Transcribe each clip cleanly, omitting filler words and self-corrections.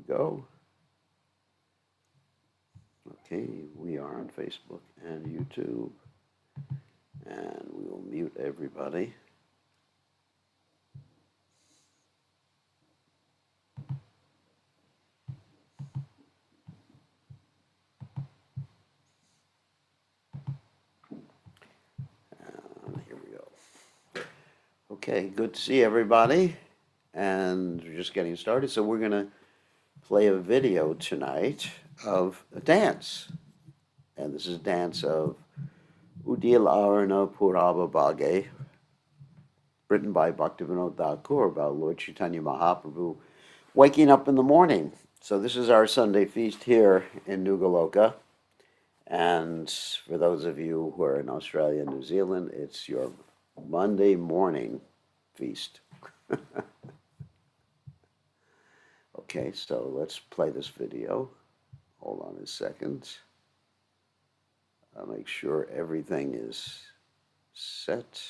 Go. Okay, we are on Facebook and YouTube, and we will mute everybody. Here we go. Okay, good to see everybody, and we're just getting started. So we're going to play a video tonight of a dance, and this is a dance of Udil Arana Purava Bhage, written by Bhaktivinoda Thakur about Lord Chaitanya Mahaprabhu waking up in the morning. So this is our Sunday feast here in Nugaloka. And for those of you who are in Australia and New Zealand, it's your Monday morning feast. Okay, so let's play this video. Hold on a second. I'll make sure everything is set.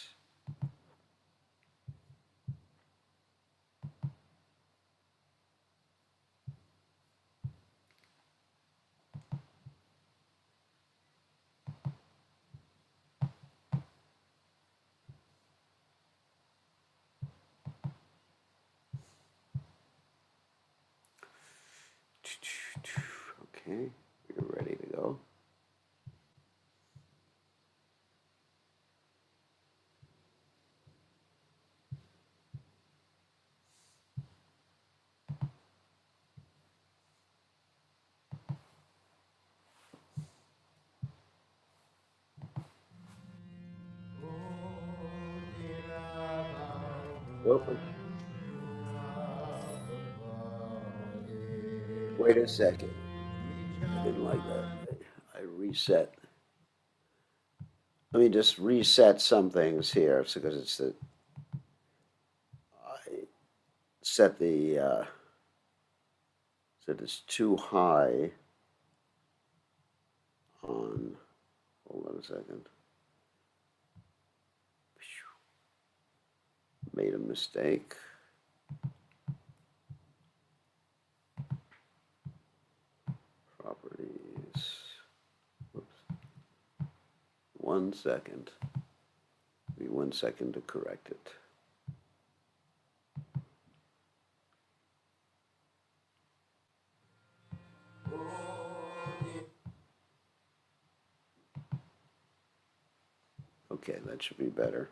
Okay, we're ready to go. Open. Wait a second. I didn't like that. I reset. Let me just reset some things here because it's the I set the said it's too high on. Hold on a second. Made a mistake. Properties. Whoops. 1 second. Be 1 second to correct it. Okay, that should be better.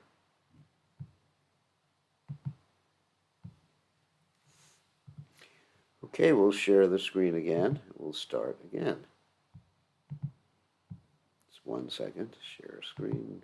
Okay, we'll share the screen again. We'll start again. It's 1 second. Share screen.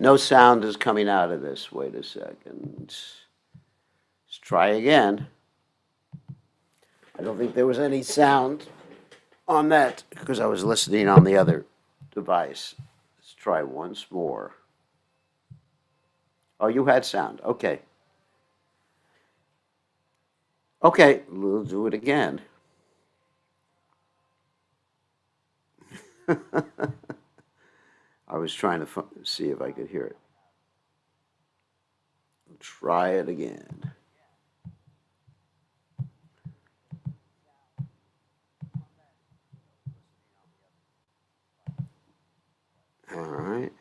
No sound is coming out of this. Wait a second. Let's try again. I don't think there was any sound on that because I was listening on the other device. Let's try once more. Oh, you had sound. Okay. Okay, we'll do it again. I was trying to see if I could hear it. Try it again. All right.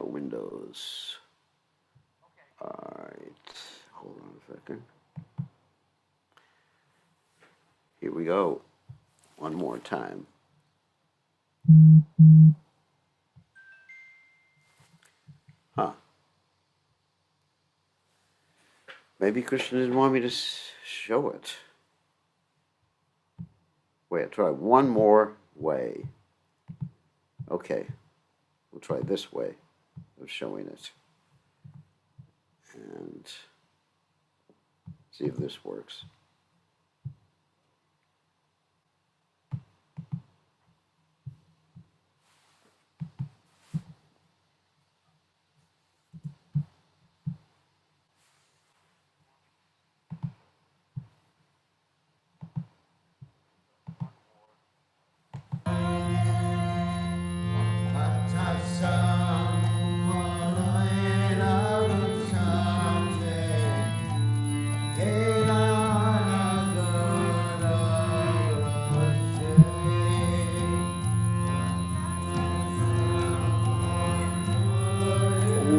Windows. All right. Hold on a second. Here we go. One more time. Huh. Maybe Krishna didn't want me to show it. Wait, I'll try one more way. Okay. We'll try this way of showing it. And see if this works.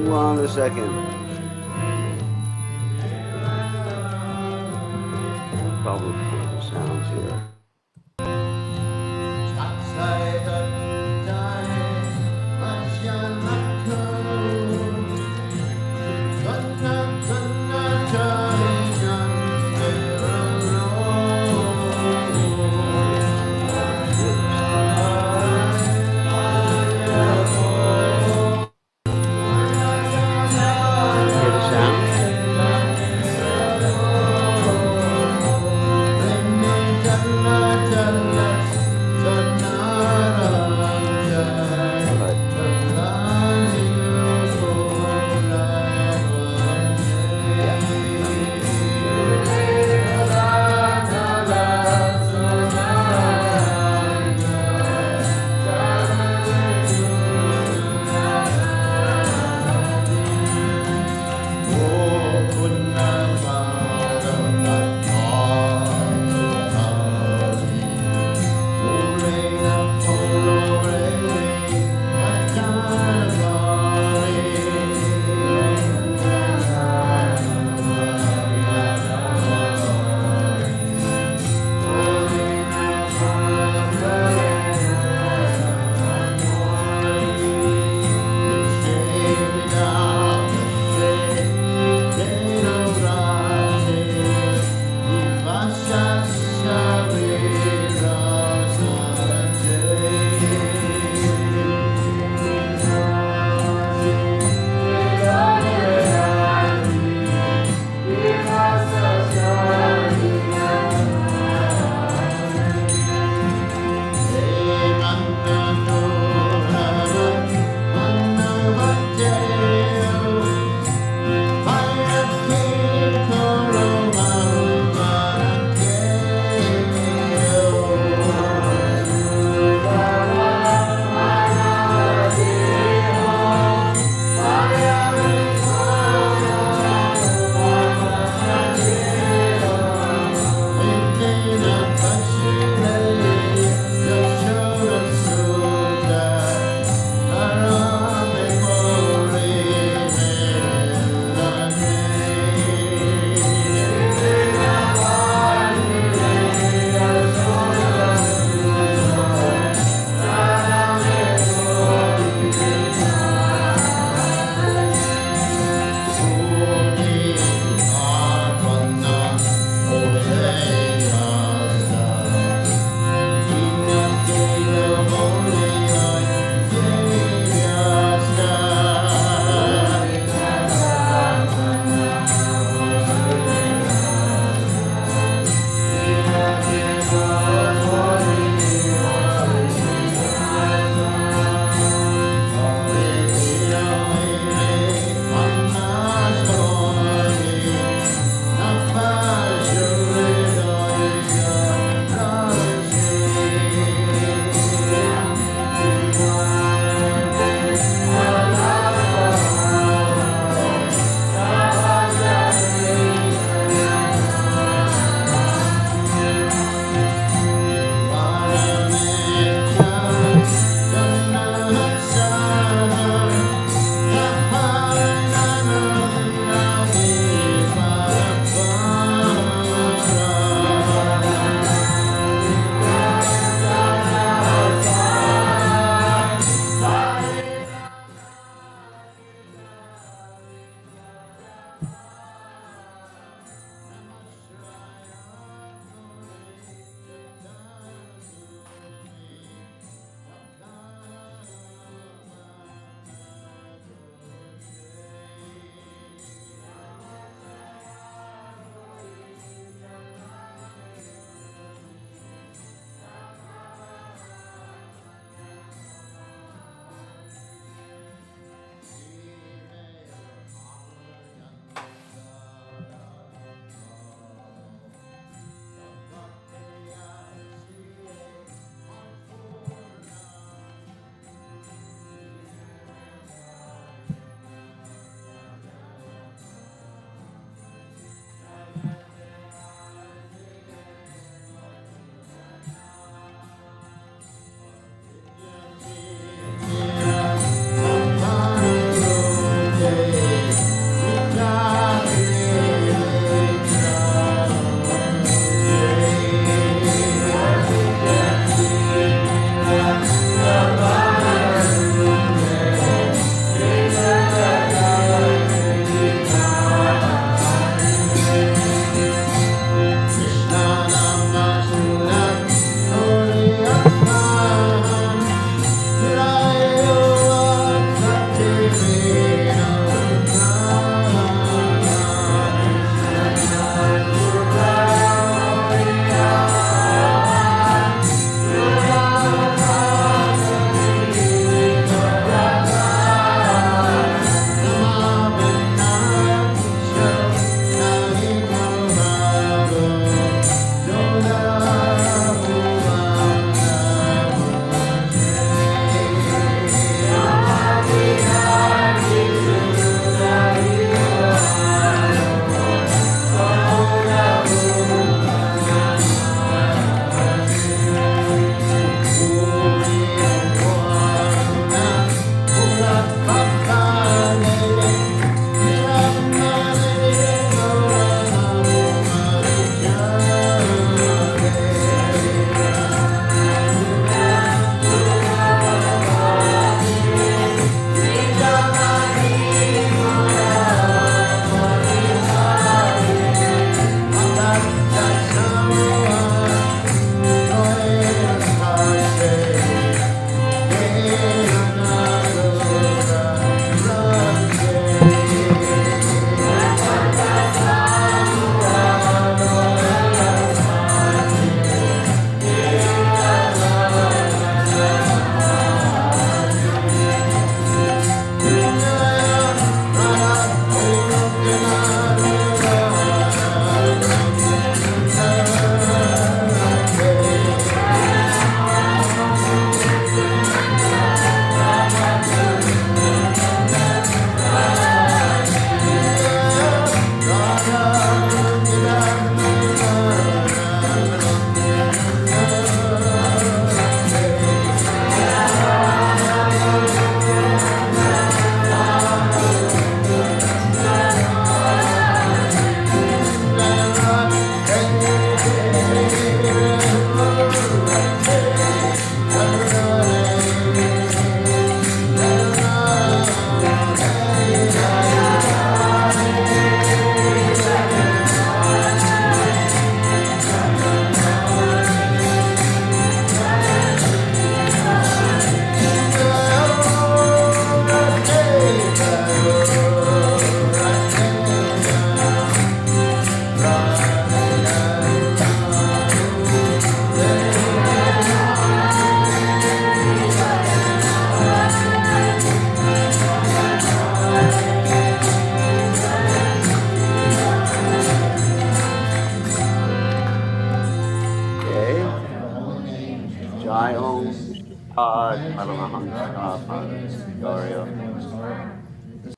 Hold on a second. Probably put the sounds here. Hear the sound?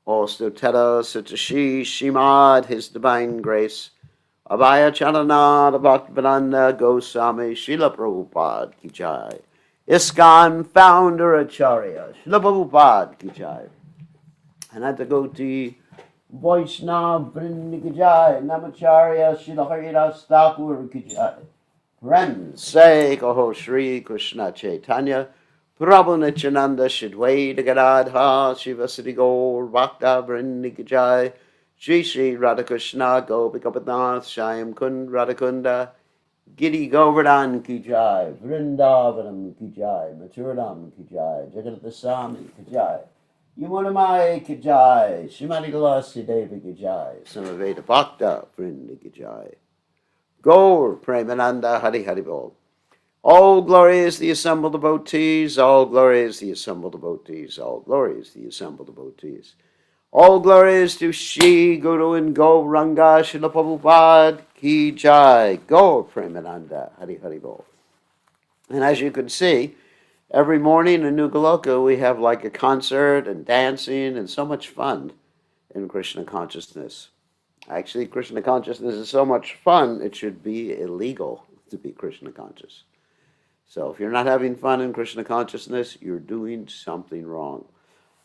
Also Teta Sutashi Shimad, His Divine Grace, Abhaya Charanada Bhaktivedanta Goswami Srila Prabhupada Ki Jai. ISKCON Founder Acharya Srila Prabhupada Ki Jai. Anantagoti Vaishnav Vrind Ki Jai. Namacharya Srila Haridas Thakur Ki Jai. Friends, say Kaho Shri Krishna Chaitanya Prabhu Nityananda Shidwaita Gadadha Shivasati Gaur Bhakta Vrind Ki Jai. Shri Shri Radhakrishna Gopikapadnath Shyam Kund Radhakunda Giri Govardhan Ki Jai, Vrindavanam Ki Jai, Maturanam Ki Jai, Jagannathaswami Ki Jai, Yamunamai Ki Jai, Shrimati Galasi Devi Ki Jai, Samaveda Bhakta Vrinda Ki Jai, Gaur Premananda Hari Hari Bol. All glory is the assembled devotees, all glory is the assembled devotees, all glory is the assembled devotees. All glory is to Shri Guru and Gauranga Srila Prabhupada Ki Jai. Gaur Premananda Hari Hari Bol. And as you can see, every morning in New Goloka we have like a concert and dancing and so much fun in Krishna consciousness. Actually, Krishna consciousness is so much fun, it should be illegal to be Krishna conscious. So if you're not having fun in Krishna consciousness, you're doing something wrong.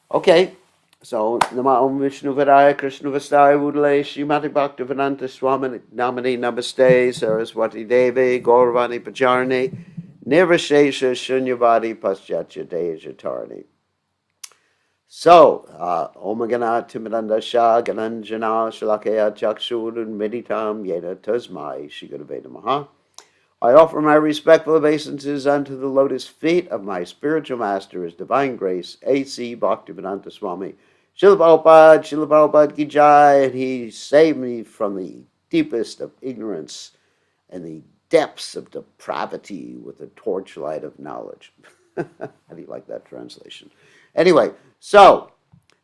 Okay, so Nama Om Vishnu Vidaya Krishna Vastaya Udale Srimati Bhaktivedanta Swami Namani Namaste Saraswati Devi Gauravani Pacharni Nirvashesha Shunyavadi Paschatya Dejatarni. So, Om Gana Timidanda Shah Gananjana Shalakaya Chakshurun Meditam Yena Tasmai Shigadaveda Maha. I offer my respectful obeisances unto the lotus feet of my spiritual master, His Divine Grace, A.C. Bhaktivedanta Swami, Srila Prabhupada Ki Jai, and he saved me from the deepest of ignorance and the depths of depravity with the torchlight of knowledge. How do you like that translation? Anyway, so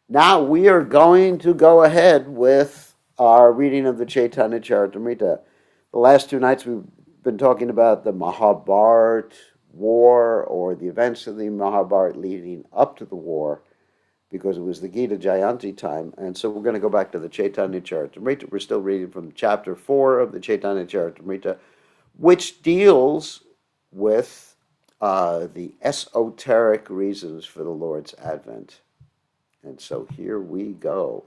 now we are going to go ahead with our reading of the Caitanya Caritamrta. The last two nights we've been talking about the Mahabharata war, or the events of the Mahabharata leading up to the war, because it was the Gita Jayanti time. And so we're going to go back to the Caitanya Caritamrta. We're still reading from chapter 4 of the Caitanya Caritamrta, which deals with the esoteric reasons for the Lord's advent. And so here we go.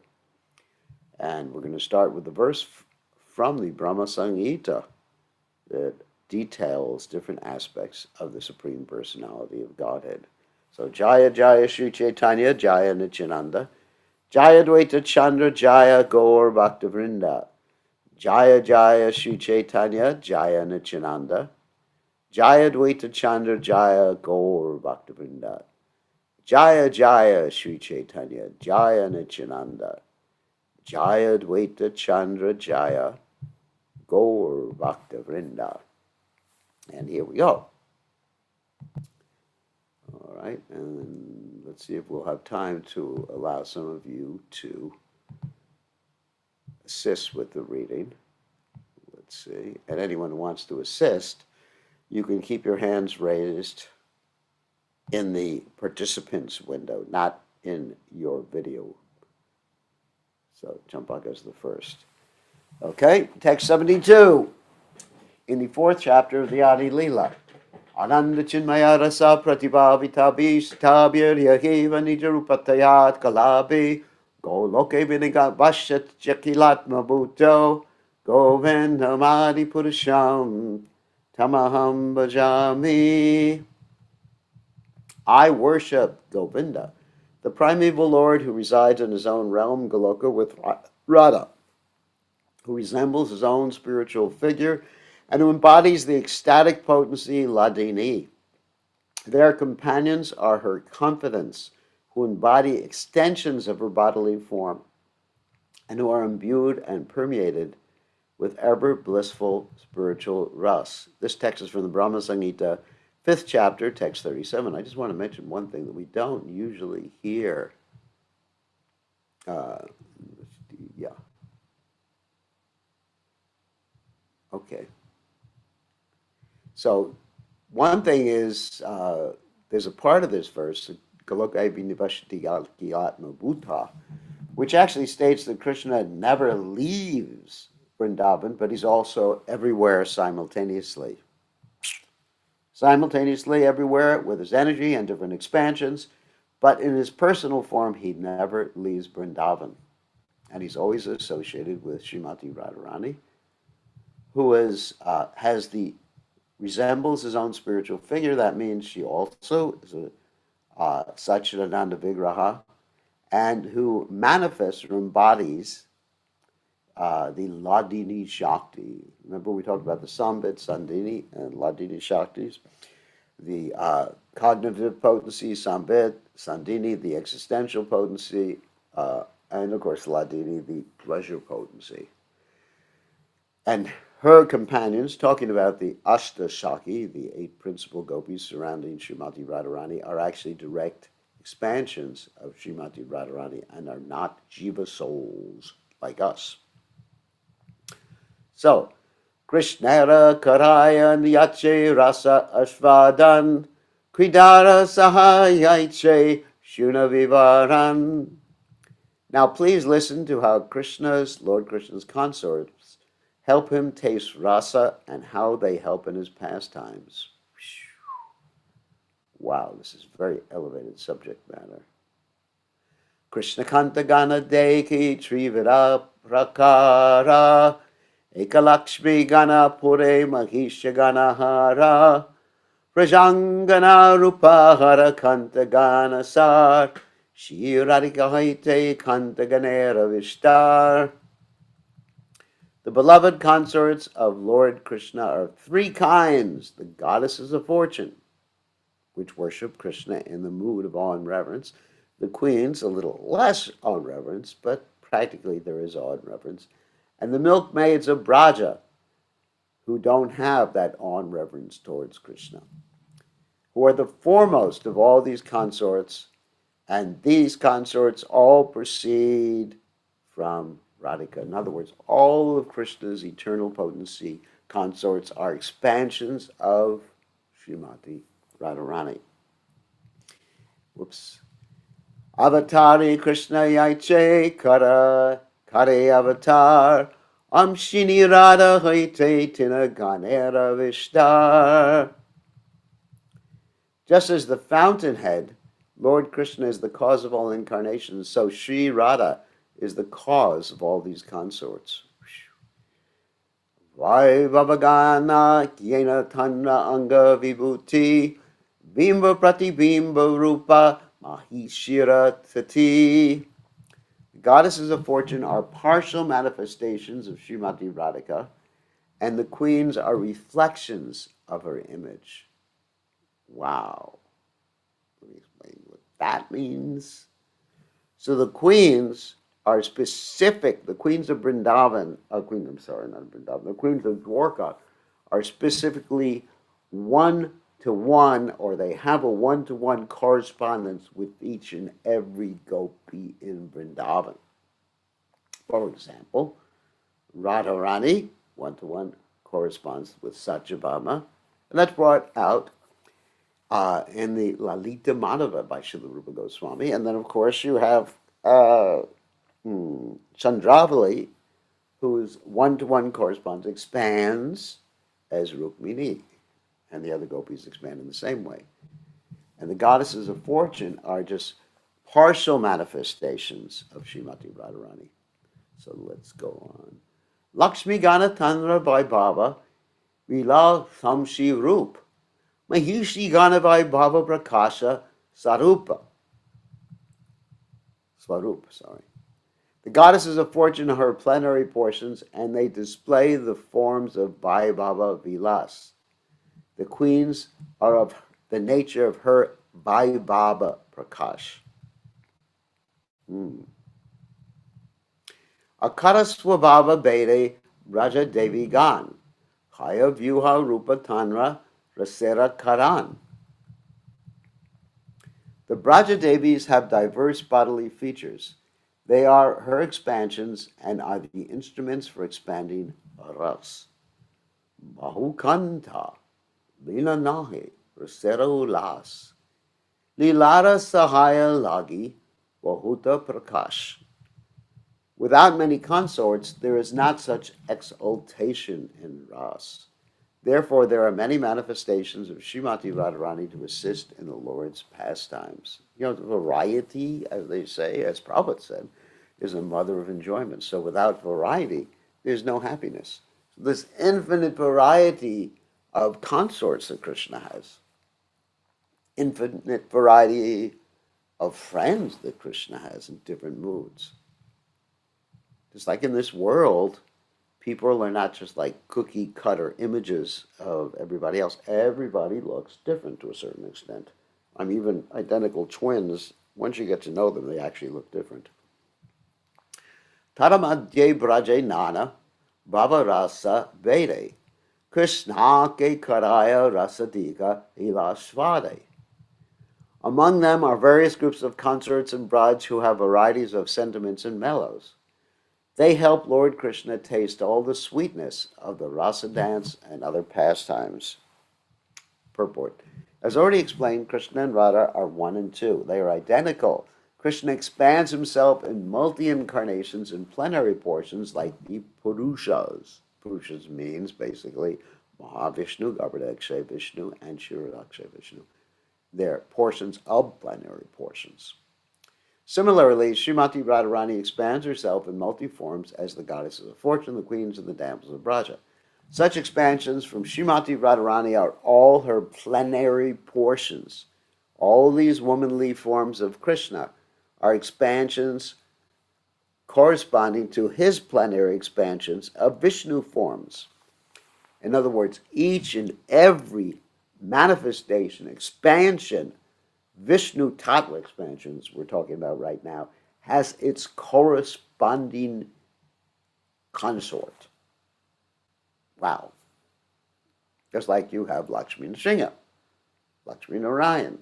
And we're going to start with the verse from the Brahma Samhita that details different aspects of the Supreme Personality of Godhead. So Jaya Jaya Sri Chaitanya, Jaya Nityananda, Jaya Dvaita Chandra, Jaya Gaur Bhaktivinoda, Jaya Jaya Sri Chaitanya, Jaya Nityananda, Jaya Dvaita Chandra, Jaya Gaur Bhaktivinoda, Jaya Jaya Sri Chaitanya, Jaya Nityananda, Jaya Dvaita Chandra, Jaya Gaur Bhaktivinoda. And here we go. All right, and let's see if we'll have time to allow some of you to assist with the reading. Let's see. And anyone who wants to assist, you can keep your hands raised in the participants window, not in your video. So Champaka is the first. Okay, text 72. In the fourth chapter of the Adi Lila. Ananda Chinmaya Rasa Pratibhavitabi Sitabir Yahiva Nijarupatayat Kalabi Goloke Vinigat Vashat Jakilat Mabuto Govindamadi Purusham Tamaham Bhajami. I worship Govinda, the primeval Lord who resides in his own realm, Goloka, with Radha, who resembles his own spiritual figure and who embodies the ecstatic potency Ladini. Their companions are her confidants, who embody extensions of her bodily form, and who are imbued and permeated with ever blissful spiritual ras. This text is from the Brahma Samhita, 5th chapter, text 37. I just want to mention one thing that we don't usually hear. Yeah. Okay. So one thing is, there's a part of this verse Golokai Vinivashti Atma Bhuta, which actually states that Krishna never leaves Vrindavan, but he's also everywhere simultaneously. Simultaneously everywhere with his energy and different expansions, but in his personal form, he never leaves Vrindavan. And he's always associated with Srimati Radharani, who has the resembles his own spiritual figure. That means she also is a Satchidananda Vigraha, and who manifests or embodies the Ladini Shakti. Remember, we talked about the Sambit, Sandini, and Ladini Shaktis. The cognitive potency, Sambit, Sandini, the existential potency, and of course, Ladini, the pleasure potency. And her companions, talking about the Ashta Shaki, the 8 principal gopis surrounding Srimati Radharani, are actually direct expansions of Srimati Radharani and are not jiva souls like us. So, Krishnara Karaya Nyache Rasa Ashvadan Kridara Sahayaiche Shunavivaran. Now please listen to how Lord Krishna's consorts help him taste rasa and how they help in his pastimes. Wow, this is very elevated subject matter. Krishna Kanta Gana Deki Trivira Prakara Ekalakshmi Gana Pure Mahisha Gana Hara Prajangana Rupahara Kanta Gana Sar Shirarika Haite Kanta Ganera Vishtar. The beloved consorts of Lord Krishna are 3 kinds. The goddesses of fortune, which worship Krishna in the mood of awe and reverence. The queens, a little less awe and reverence, but practically there is awe and reverence. And the milkmaids of Braja, who don't have that awe and reverence towards Krishna, who are the foremost of all these consorts, and these consorts all proceed from Radhika. In other words, all of Krishna's eternal potency consorts are expansions of Srimati Radharani. Whoops. Avatari Krishna Yaiche Kara Kare Avatar Amshini Radha Haite Tina Ganera Vishtar. Just as the fountainhead, Lord Krishna is the cause of all incarnations, so Sri Radha is the cause of all these consorts. Vaivavagana Kyena Tanna Anga Vibhuti Bimba Pratibimba Rupa Mahishira Tati. The goddesses of fortune are partial manifestations of Srimati Radhika, and the queens are reflections of her image. Wow. Let me explain what that means. So the queens are specific. The queens of Vrindavan, the queens of Dwarka are specifically 1-to-1, or they have a 1-to-1 correspondence with each and every gopi in Vrindavan. For example, Radharani, 1-to-1, corresponds with Satyabhama, and that's brought out in the Lalita Madhava by Srila Rupa Goswami. And then, of course, you have Chandravali, whose 1-to-1 corresponds, expands as Rukmini, and the other gopis expand in the same way. And the goddesses of fortune are just partial manifestations of Srimati Radharani. So let's go on. Lakshmi Gana Tanra Vaibhava Vila Samshi Rup Mahishi Gana Vaibhava Prakasha Swarup. The goddesses of fortune are her plenary portions, and they display the forms of Vaibhava Vilas. The queens are of the nature of her Vaibhava Prakash. Akara Swabhava Bede Raja Devi Gan Haya Vyuha Rupa Tanra Rasera Karan. The Braja Devis have diverse bodily features. They are her expansions and are the instruments for expanding ras. Bahukanta, Lila Nahi, Rasera Ulas. Lilara Sahaya Lagi Vahuta Prakash. Without many consorts, there is not such exaltation in Ras. Therefore, there are many manifestations of Srimati Radharani to assist in the Lord's pastimes. The variety, as they say, as Prabhupada said, is a mother of enjoyment. So without variety, there's no happiness. So this infinite variety of consorts that Krishna has, infinite variety of friends that Krishna has in different moods. Just like in this world, people are not just like cookie cutter images of everybody else. Everybody looks different to a certain extent. Even identical twins, once you get to know them, they actually look different. Taramadye braje nana bhava rasa vede Krishna ke karaya rasadika ilasvade. Among them are various groups of consorts and brides who have varieties of sentiments and mellows. They help Lord Krishna taste all the sweetness of the rasa dance and other pastimes. Purport. As already explained, Krishna and Radha are one and two. They are identical. Krishna expands himself in multi-incarnations in plenary portions like the Purushas. Purushas means basically Mahavishnu, Garbhodakshay Vishnu, and Shiradakshay Vishnu. They're portions of plenary portions. Similarly, Srimati Radharani expands herself in multi-forms as the goddesses of fortune, the queens, and the damsels of Braja. Such expansions from Srimati Radharani are all her plenary portions. All these womanly forms of Krishna are expansions corresponding to his plenary expansions of Vishnu forms. In other words, each and every manifestation, expansion, Vishnu Tattva expansions we're talking about right now, has its corresponding consort. Wow. Just like you have Lakshmi Nrsimha, Lakshmi Narayan,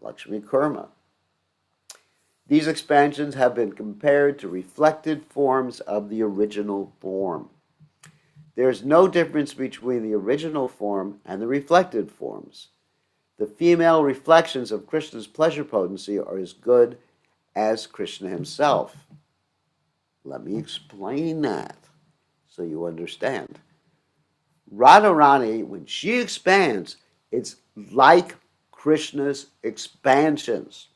Lakshmi Kurma. These expansions have been compared to reflected forms of the original form. There is no difference between the original form and the reflected forms. The female reflections of Krishna's pleasure potency are as good as Krishna himself. Let me explain that so you understand. Radharani, when she expands, it's like Krishna's expansions.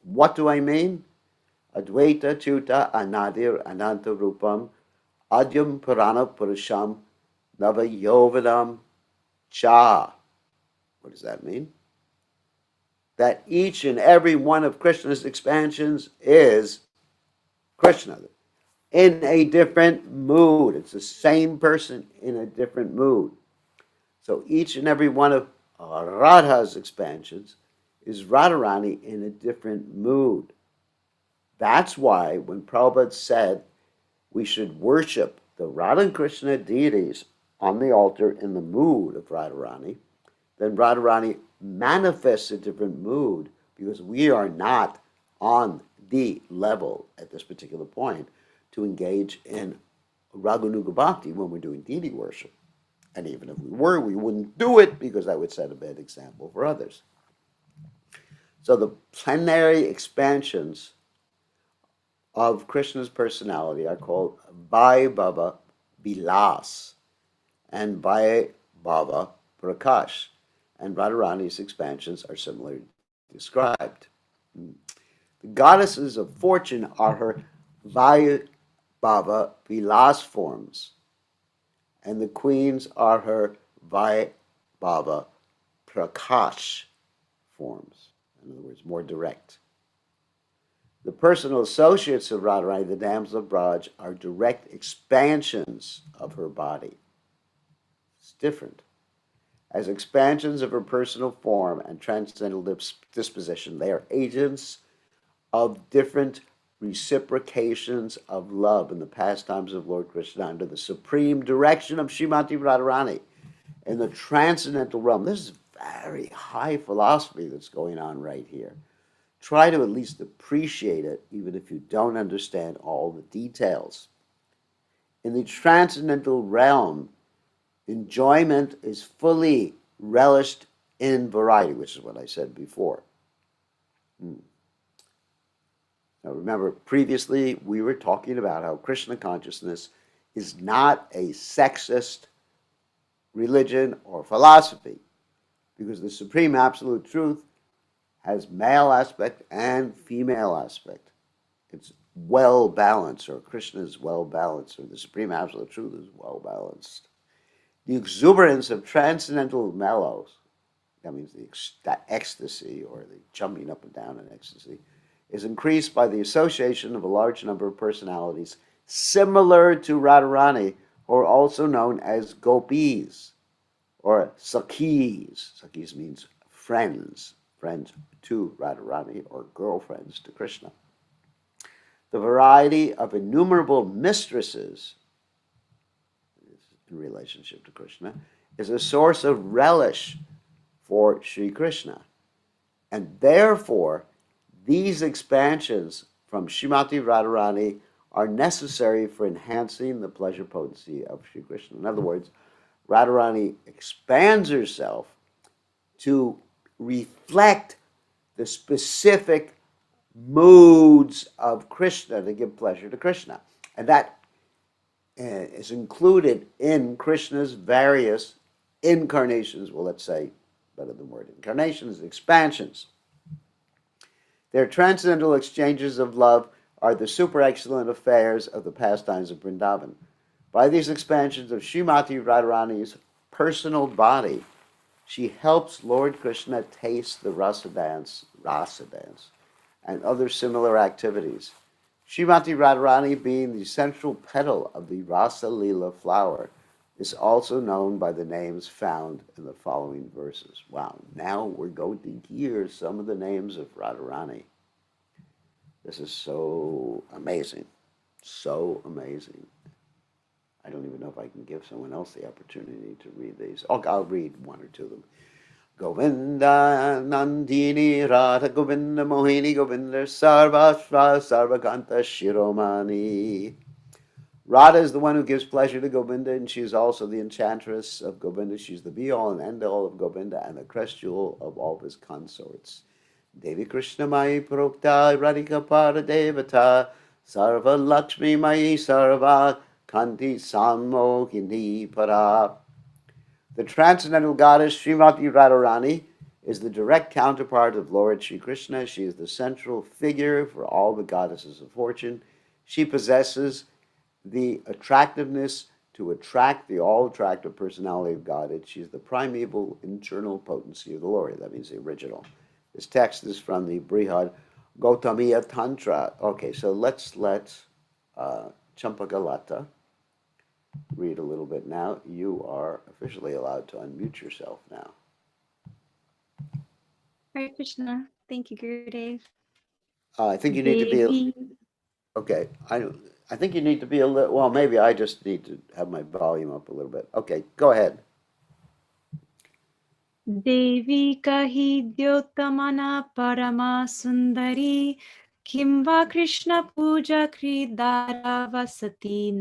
What do I mean? Advaita Chuta Anadir Ananta Rupam Adyam Purana Purusham Navayovanam Cha. What does that mean? That each and every one of Krishna's expansions is Krishna in a different mood. It's the same person in a different mood. So each and every one of Radha's expansions is Radharani in a different mood. That's why when Prabhupada said we should worship the Radha and Krishna deities on the altar in the mood of Radharani, then Radharani manifests a different mood because we are not on the level at this particular point to engage in Raganuga Bhakti when we're doing deity worship. And even if we were, we wouldn't do it because that would set a bad example for others. So the plenary expansions of Krishna's personality are called Vaibhava Vilas and Vaibhava Prakash, and Radharani's expansions are similarly described. The goddesses of fortune are her Vaibhava Vilas forms, and the queens are her Vaibhava Prakash forms. In other words, more direct. The personal associates of Radharani, the damsels of Braj, are direct expansions of her body. It's different. As expansions of her personal form and transcendental disposition, they are agents of different reciprocations of love in the pastimes of Lord Krishna under the supreme direction of Srimati Radharani in the transcendental realm. This is very high philosophy that's going on right here. Try to at least appreciate it, even if you don't understand all the details. In the transcendental realm, enjoyment is fully relished in variety, which is what I said before. Hmm. Now remember, previously we were talking about how Krishna consciousness is not a sexist religion or philosophy, because the Supreme Absolute Truth has male aspect and female aspect. It's well balanced, or Krishna is well balanced, or the Supreme Absolute Truth is well balanced. The exuberance of transcendental mellows, that means that ecstasy or the jumping up and down in ecstasy, is increased by the association of a large number of personalities similar to Radharani, who are also known as gopis or sakhis. Sakhis means friends, friends to Radharani or girlfriends to Krishna. The variety of innumerable mistresses in relationship to Krishna is a source of relish for Sri Krishna. And therefore, these expansions from Srimati Radharani are necessary for enhancing the pleasure potency of Sri Krishna. In other words, Radharani expands herself to reflect the specific moods of Krishna to give pleasure to Krishna. And that is included in Krishna's various incarnations. Well, let's say, better than the word incarnations, expansions. Their transcendental exchanges of love are the super excellent affairs of the pastimes of Vrindavan. By these expansions of Srimati Radharani's personal body, she helps Lord Krishna taste the rasa dance, and other similar activities. Srimati Radharani, being the central petal of the Rasa Lila flower, is also known by the names found in the following verses. Wow, now we're going to hear some of the names of Radharani. This is so amazing. So amazing. I don't even know if I can give someone else the opportunity to read these. I'll read one or two of them. Govinda Nandini Radha Govinda Mohini Govinda Sarvashva Sarvakanta Shiromani. Radha is the one who gives pleasure to Govinda, and she is also the enchantress of Govinda. She's the be-all and end-all of Govinda and the crest jewel of all of his consorts. Devi Krishna Mai Prokta Radhika Para Devata Sarva Lakshmi Mai Sarva Kanti Sammohini Para. The transcendental goddess Srimati Radharani is the direct counterpart of Lord Sri Krishna. She is the central figure for all the goddesses of fortune. She possesses the attractiveness to attract the all-attractive personality of God. She is the primeval internal potency of the Lord. That means the original. This text is from the Brihad Gautamiya Tantra. Okay, so let's let Champagalata read a little bit now. You are officially allowed to unmute yourself now. Hare Krishna. Thank you, Gurudev. I think you need to be Devi. okay. I think you need to be a little. Well, maybe I just need to have my volume up a little bit. Okay, go ahead. Devi kahi dyotamana parama sundari. Kimva Krishna puja kridara vasati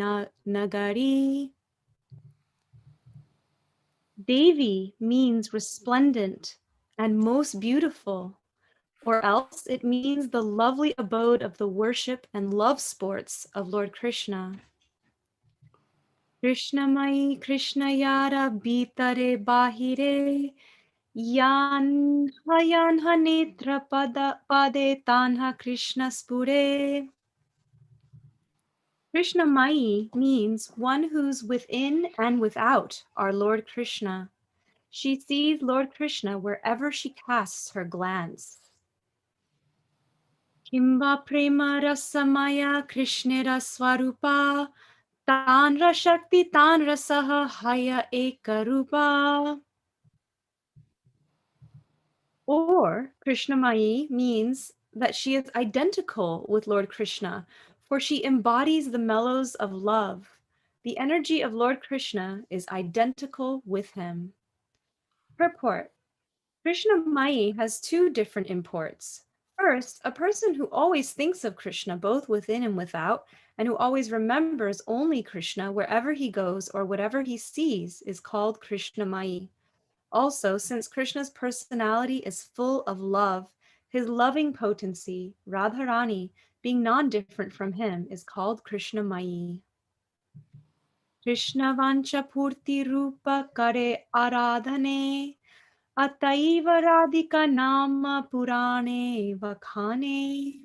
nagari. Devi means resplendent and most beautiful, or else it means the lovely abode of the worship and love sports of Lord Krishna. Krishnamai Krishna Yara Bitare Bahire Yan Hayanha Netra Pade Tanha Krishna Spure. Krishnamai means one who's within and without our Lord Krishna. She sees Lord Krishna wherever she casts her glance. Kimba Prema Rasamaya Krishnera Swarupa Tanra Shakti Tanra Saha Haya Ekarupa. Or Krishnamai means that she is identical with Lord Krishna, for she embodies the mellows of love. The energy of Lord Krishna is identical with him. Purport. Krishnamai has two different imports. First, a person who always thinks of Krishna both within and without, and who always remembers only Krishna wherever he goes or whatever he sees, is called Krishnamai. Also, since Krishna's personality is full of love, His loving potency, Radharani, being non-different from him, is called Krishna Mayi. Krishna Vancha Purti Rupa Kare Aradhane Ataiva Radhika Nama Purane Vakhane.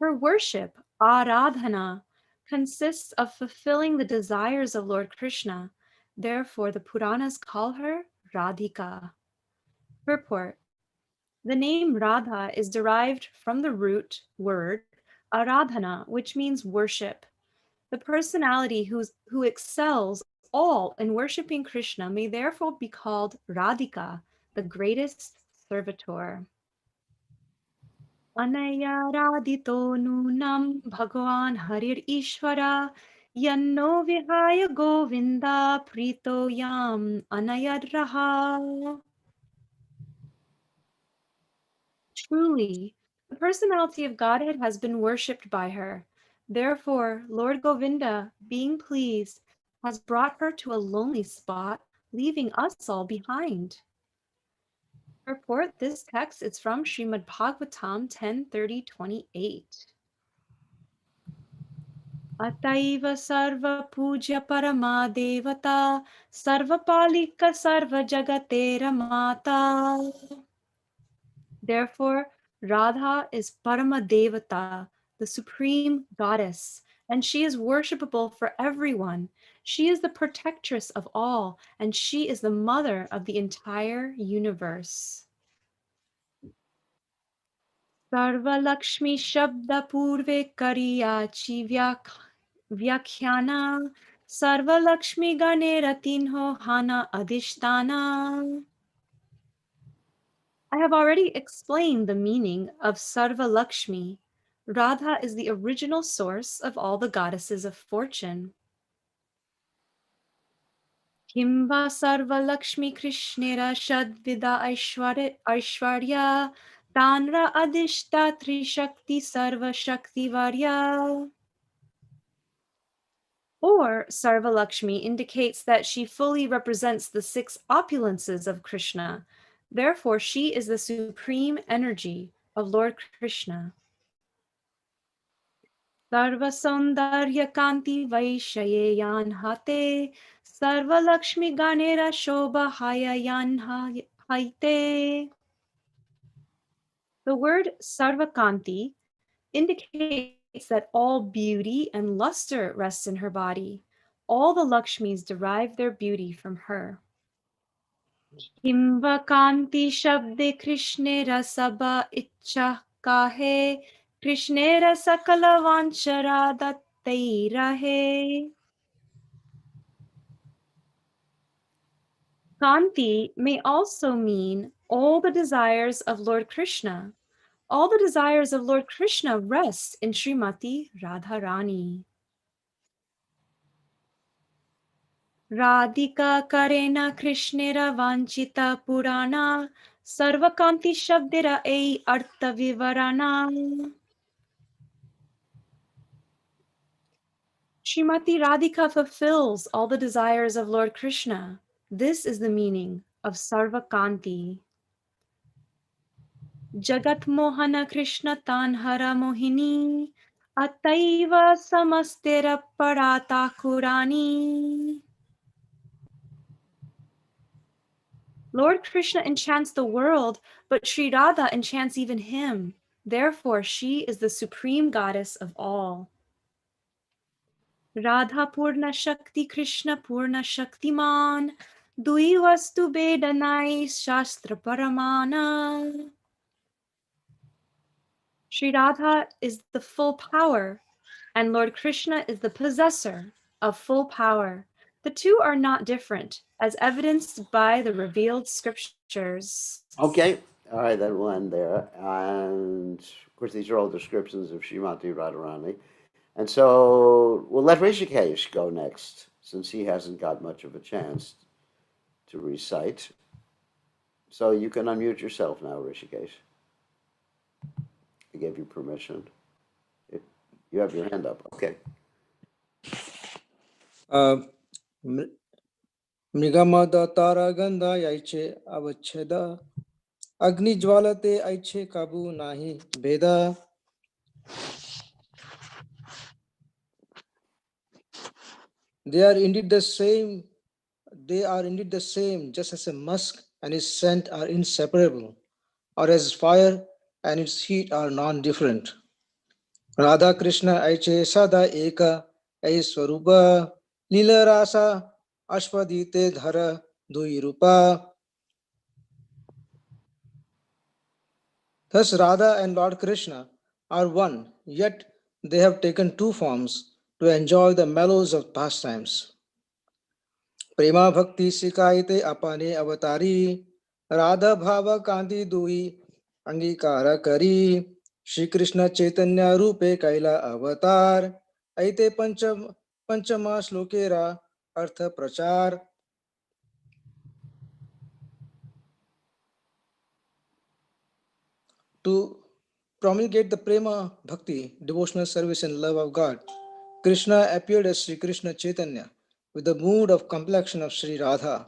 Her worship, Aradhana, consists of fulfilling the desires of Lord Krishna. Therefore, the Puranas call her Radhika. Purport. The name Radha is derived from the root word Aradhana, which means worship. The personality who excels all in worshiping Krishna may therefore be called Radhika, the greatest servitor. Anaya radito nunam bhagavan harir ishvara yanno vihaya govinda prito yam anayad raha. Truly, the personality of Godhead has been worshipped by her. Therefore, Lord Govinda, being pleased, has brought her to a lonely spot, leaving us all behind. Purport, this text is from Srimad Bhagavatam 10:30-28. Ataiva sarva puja parama devata sarva palika sarva jagatera mata. Therefore, Radha is Parama Devata, the supreme goddess, and she is worshipable for everyone. She is the protectress of all, and she is the mother of the entire universe. Sarva Lakshmi Shabda Purve Kariyachi Vyakhyana Sarva Lakshmi Ganera Tinho Hana Adhishtana. I have already explained the meaning of Sarva Lakshmi. Radha is the original source of all the goddesses of fortune. Kimva Sarva Lakshmi Krishnera Shadvida Aishwarya Tanra Adishta Trishakti Sarva Shakti Varya. Or Sarva Lakshmi indicates that she fully represents the 6 opulences of Krishna. Therefore, she is the supreme energy of Lord Krishna. Sarva Saundarya Kanti Vaishayeyan Hate Sarva Lakshmi Ganera Shobha Hayayan Haite. The word Sarvakanti indicates that all beauty and luster rests in her body. All the Lakshmis derive their beauty from her. Himva Kanti Shabde Krishnera Sabha Icha Kahe Krishnera Sakala Vanchara Datte Rahe. Kanti may also mean all the desires of Lord Krishna. All the desires of Lord Krishna rest in Srimati Radharani. Radhika Karena Krishnera Vanchita Purana Sarvakanti Shabdira Ei Artha Vivarana. Srimati Radhika fulfills all the desires of Lord Krishna. This is the meaning of Sarvakanti. Jagat Mohana Krishna Tanhara Mohini Ataiva Samastera Parata Kurani. Lord Krishna enchants the world, but Sri Radha enchants even him. Therefore, she is the supreme goddess of all. Radha Purna Shakti Krishna Purna Shaktiman Dui Vastu Vedanai Shastra Paramana. Sri Radha is the full power, and Lord Krishna is the possessor of full power. The two are not different, as evidenced by the revealed scriptures. Okay, all right, that will end there. And of course, these are all descriptions of Srimati Radharani. And so we'll let Rishikesh go next, since he hasn't got much of a chance to recite. So you can unmute yourself now, Rishikesh. I gave you permission. You have your hand up. Okay. Mrigamada Taraganda Yaiche Avacheda Agni jwalate aiche kabu nahi beda. They are indeed the same. They are indeed the same, just as a musk and its scent are inseparable, or as fire and its heat are non-different. Radha Krishna aiche sada eka ai swarupa lila rasa ashpadite dhara dui rupa. Thus Radha and Lord Krishna are one, yet they have taken two forms to enjoy the mellows of pastimes. Prema Bhakti Sikaite Apane Avatari Radha Bhava Kanti Dui Angikara Kari Shri Krishna Chaitanya Rupe Kaila Avatar Aite Panchama Slokera Artha Prachar. To promulgate the Prema Bhakti, devotional service and love of God, Krishna appeared as Sri Krishna Chaitanya with the mood of complexion of Sri Radha.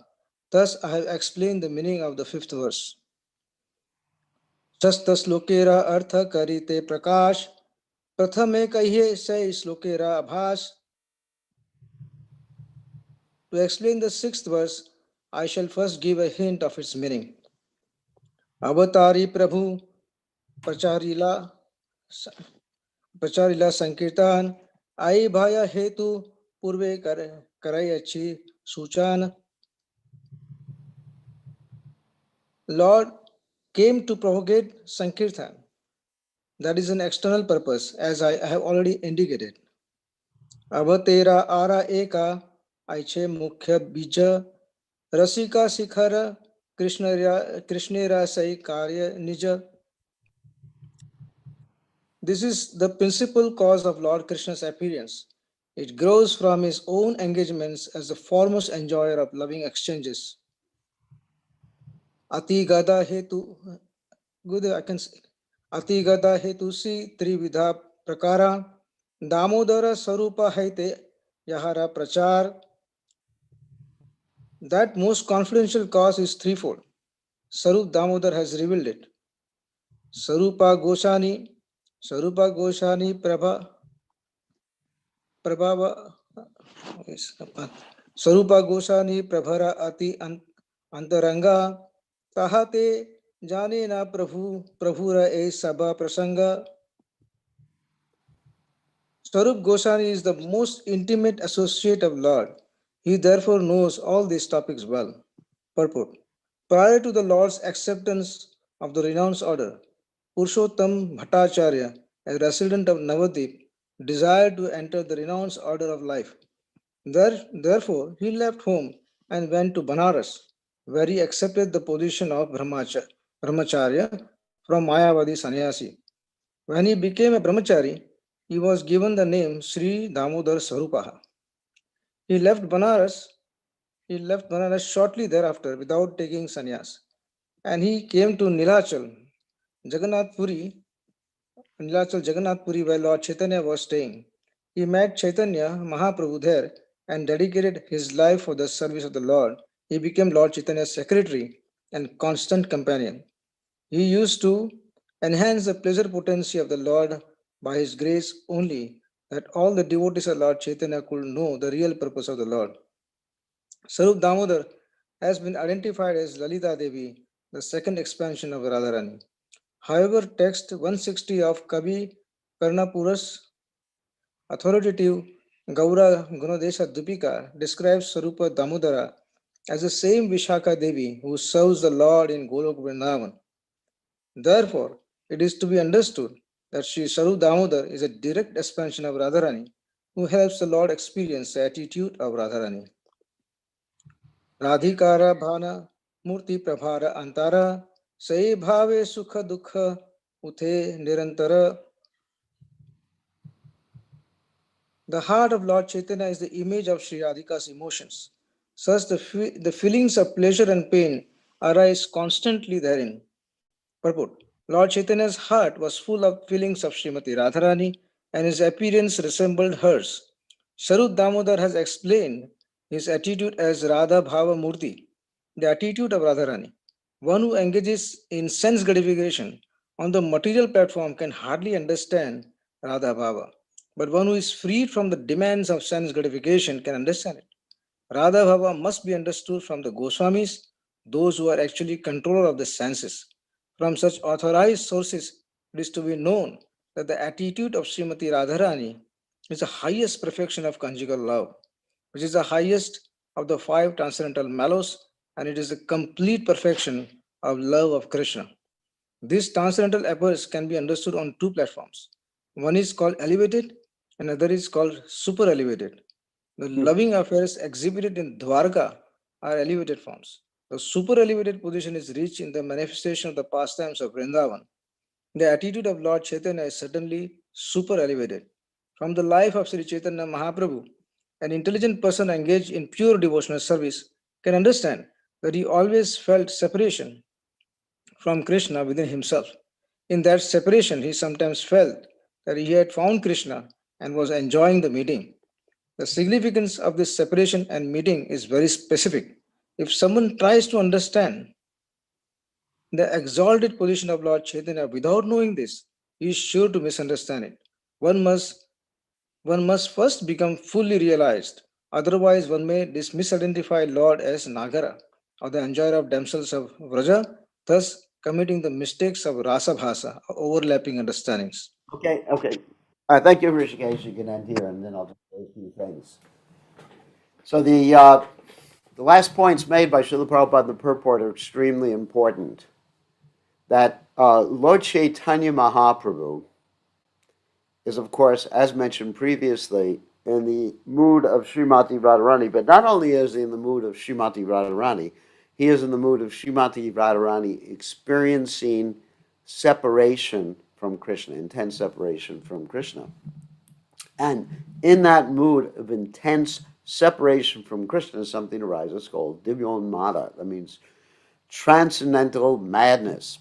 Thus, I have explained the meaning of the fifth verse. शस्त श्लोकेरा अर्थ करिते प्रकाश प्रथमे कहिए से श्लोकेरा आभास. To explain the sixth verse, I shall first give a hint of its meaning. अवतारी प्रभु प्रचारिला प्रचारिला संकीर्तन आई भाया हेतु पूर्वे करई अच्छी सूचन. Lord came to propagate Sankirtan. That is an external purpose, as I have already indicated. अवतेरा आरा एका ऐचे मुख्य बीज रसिका शिखर कृष्णेरा सही कार्य निज. This is the principal cause of Lord Krishna's appearance. It grows from his own engagements as the foremost enjoyer of loving exchanges. Ati gada hetu, good, I can say. Ati gada hetu si trividha prakara damodara sarupa haite yahara prachar. That most confidential cause is threefold. Sarup Damodar has revealed it. Sarupa Goshani, Prabhava, Sarupa Goshani Prabhara Ati Antaranga, Tahate Jane na Prabhura e Sabha Prasanga. Sarup Goswami is the most intimate associate of Lord. He therefore knows all these topics well. Purport. Prior to the Lord's acceptance of the renounced order, Purushottam Bhattacharya, a resident of Navadip, desired to enter the renounced order of life. Therefore, he left home and went to Banaras, where he accepted the position of Brahmacharya from Mayavadi sannyasi. When he became a brahmachari, he was given the name Sri Damodar Sarupaha. He left Banaras shortly thereafter without taking sannyas, and he came to Jagannath Puri, where Lord Chaitanya was staying. He met Chaitanya Mahaprabhu there and dedicated his life for the service of the Lord. He became Lord Chaitanya's secretary and constant companion. He used to enhance the pleasure potency of the Lord by his grace only, that all the devotees of Lord Chaitanya could know the real purpose of the Lord. Sarup Damodar has been identified as Lalita Devi, the second expansion of Radharani. However, text 160 of Kavi Karnapura's authoritative Gaura Gunadesha Dupika describes Sarupa Damodara as the same Vishaka Devi who serves the Lord in Golok Vrindavan. Therefore, it is to be understood that Sri Sarup Damodar is a direct expansion of Radharani who helps the Lord experience the attitude of Radharani. Radhikara Bhana Murti Prabhara Antara Sai Bhave Sukha Dukha Uthe Nirantara. The heart of Lord Chaitanya is the image of Sri Radhika's emotions. Thus, the feelings of pleasure and pain arise constantly therein. Purport. Lord Chaitanya's heart was full of feelings of Srimati Radharani and his appearance resembled hers. Sarup Damodar has explained his attitude as Radha Bhava Murti, the attitude of Radharani. One who engages in sense gratification on the material platform can hardly understand Radha Bhava. But one who is freed from the demands of sense gratification can understand it. Radha Bhava must be understood from the Goswamis, those who are actually controller of the senses. From such authorized sources, it is to be known that the attitude of Srimati Radharani is the highest perfection of conjugal love, which is the highest of the five transcendental mellows, and it is the complete perfection of love of Krishna. These transcendental efforts can be understood on two platforms. One is called elevated, and another is called super elevated. The Hmm. loving affairs exhibited in Dwarka are elevated forms. The super elevated position is reached in the manifestation of the pastimes of Vrindavan. The attitude of Lord Chaitanya is certainly super elevated. From the life of Sri Chaitanya Mahaprabhu, an intelligent person engaged in pure devotional service can understand that he always felt separation from Krishna within himself. In that separation, he sometimes felt that he had found Krishna and was enjoying the meeting. The significance of this separation and meeting is very specific. If someone tries to understand the exalted position of Lord Chaitanya without knowing this, he is sure to misunderstand it. One must one must first become fully realized. Otherwise, one may misidentify Lord as Nagara or the enjoyer of damsels of Vraja, thus committing the mistakes of Rasa Bhasa, overlapping understandings. Okay, okay. All right, thank you, Rishikesh. You can end here, and then I'll just say a few things. So the last points made by Srila Prabhupada in the purport are extremely important. That Lord Chaitanya Mahaprabhu is, of course, as mentioned previously, in the mood of Srimati Radharani. But not only is he in the mood of Srimati Radharani, he is in the mood of Srimati Radharani experiencing separation from Krishna, intense separation from Krishna. And in that mood of intense separation from Krishna, something arises called Divyon That means transcendental madness.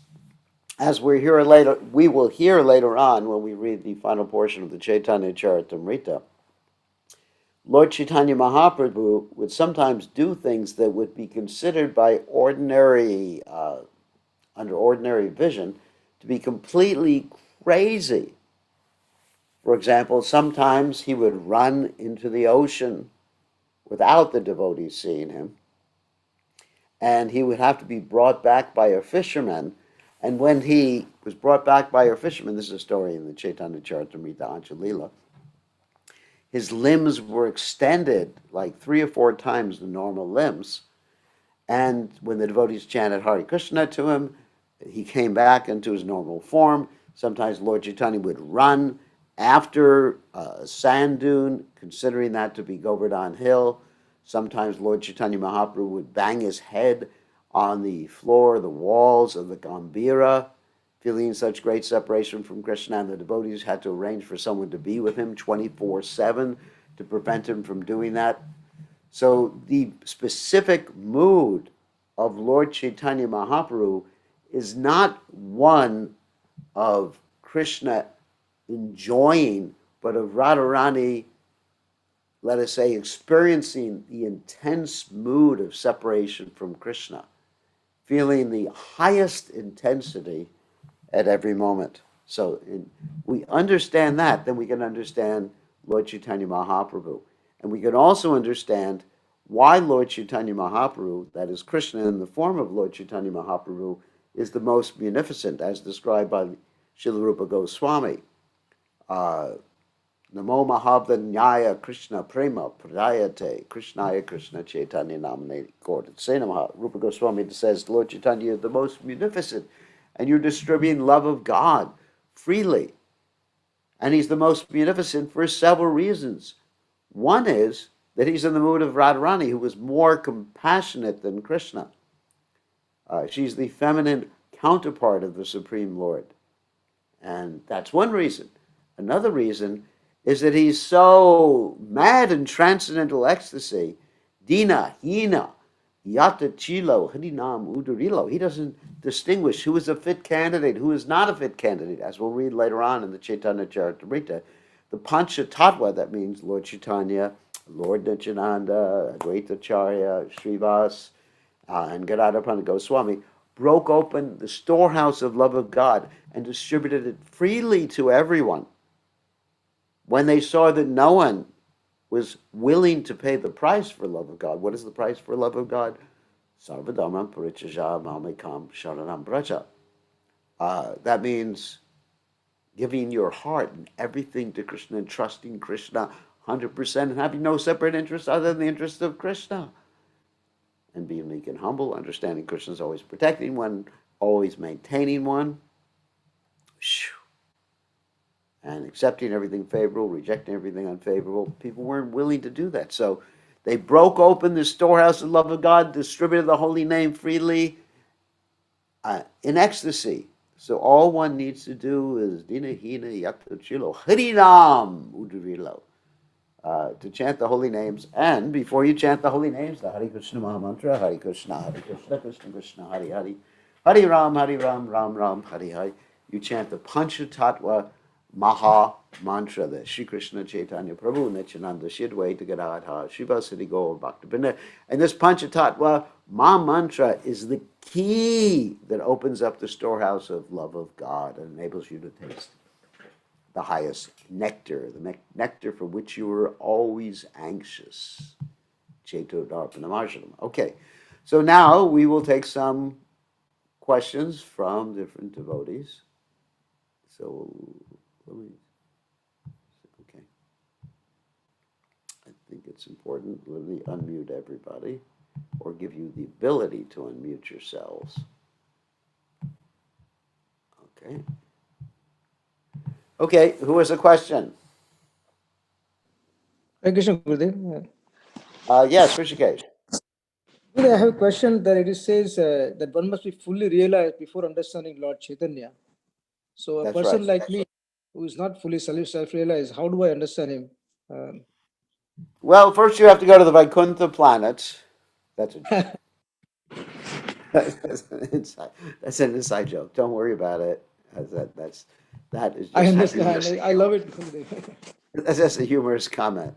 As we will hear later on when we read the final portion of the Chaitanya Charitamrta, Lord Chaitanya Mahaprabhu would sometimes do things that would be considered by under ordinary vision, to be completely crazy. For example, sometimes he would run into the ocean without the devotees seeing him, and he would have to be brought back by a fisherman. And when he was brought back by a fisherman, this is a story in the Chaitanya Charitamrta Lila, his limbs were extended like 3 or 4 times the normal limbs. And when the devotees chanted Hare Krishna to him, he came back into his normal form. Sometimes Lord Chaitanya would run after a sand dune, considering that to be Govardhan Hill. Sometimes Lord Chaitanya Mahaprabhu would bang his head on the floor, the walls of the Gambhira, feeling such great separation from Krishna, and the devotees had to arrange for someone to be with him 24/7 to prevent him from doing that. So the specific mood of Lord Chaitanya Mahaprabhu is not one of Krishna enjoying, but of Radharani, let us say, experiencing the intense mood of separation from Krishna, feeling the highest intensity at every moment. So we understand that, then we can understand Lord Chaitanya Mahaprabhu. And we can also understand why Lord Chaitanya Mahaprabhu, that is Krishna in the form of Lord Chaitanya Mahaprabhu, is the most munificent, as described by Srila Rupa Goswami. Uh, Namo Mahabda Nyaya Krishna Prema Pradayate Krishnaya Krishna Chaitanya Namane Gordon. Say Namaha. Rupa Goswami says, Lord Chaitanya is the most munificent, and you're distributing love of God freely. And he's the most munificent for several reasons. One is that he's in the mood of Radharani, who was more compassionate than Krishna. She's the feminine counterpart of the Supreme Lord. And that's one reason. Another reason is that he's so mad in transcendental ecstasy. Dina, Hina, Yata Chilo, Harinam Udarilo. He doesn't distinguish who is a fit candidate, who is not a fit candidate, as we'll read later on in the Chaitanya Charitamrita. The Pancha Tattva, that means Lord Chaitanya, Lord Nityananda, Advaita Charya, Srivas, and Gadadhar Pandit Goswami, broke open the storehouse of love of God and distributed it freely to everyone. When they saw that no one was willing to pay the price for love of God. What is the price for love of God? Sarvadhamam parichaja mamekam sharanam braja. That means giving your heart and everything to Krishna and trusting Krishna 100% and having no separate interest other than the interest of Krishna. And being meek and humble, understanding Krishna is always protecting one, always maintaining one. And accepting everything favorable, rejecting everything unfavorable. People weren't willing to do that. So they broke open the storehouse of love of God, distributed the holy name freely in ecstasy. So all one needs to do is Dina Hina Yato Chilo Harinam Udrilo. To chant the holy names. And before you chant the holy names, the Hare Krishna Maha Mantra, Hare Krishna, Krishna Krishna, Hare Hare, Hare Ram, Ram Ram, Hare Hare. You chant the Panchatattva Maha Mantra, the Shri Krishna Chaitanya Prabhu Nityananda Shidway to Gadadha Shiva Siddhi Gaur Bhaktivinoda. And this Panchatattva Maha Mantra is the key that opens up the storehouse of love of God and enables you to taste the highest nectar, the nectar for which you were always anxious. Cheto Darpanamarjanam. Okay, so now we will take some questions from different devotees. So, okay. I think it's important. Let me unmute everybody or give you the ability to unmute yourselves. Okay. Okay, who has a question? Hare Krishna, Gurudev. Yes, Rishikesh. Gurudev, I have a question that it says that one must be fully realized before understanding Lord Chaitanya. So a That's person right. like me who is not fully self-realized, how do I understand him? Well, first you have to go to the Vaikuntha planets. That's a joke. That's an inside joke. Don't worry about it. That is I just understand. I love it, Gurudev. that's just a humorous comment.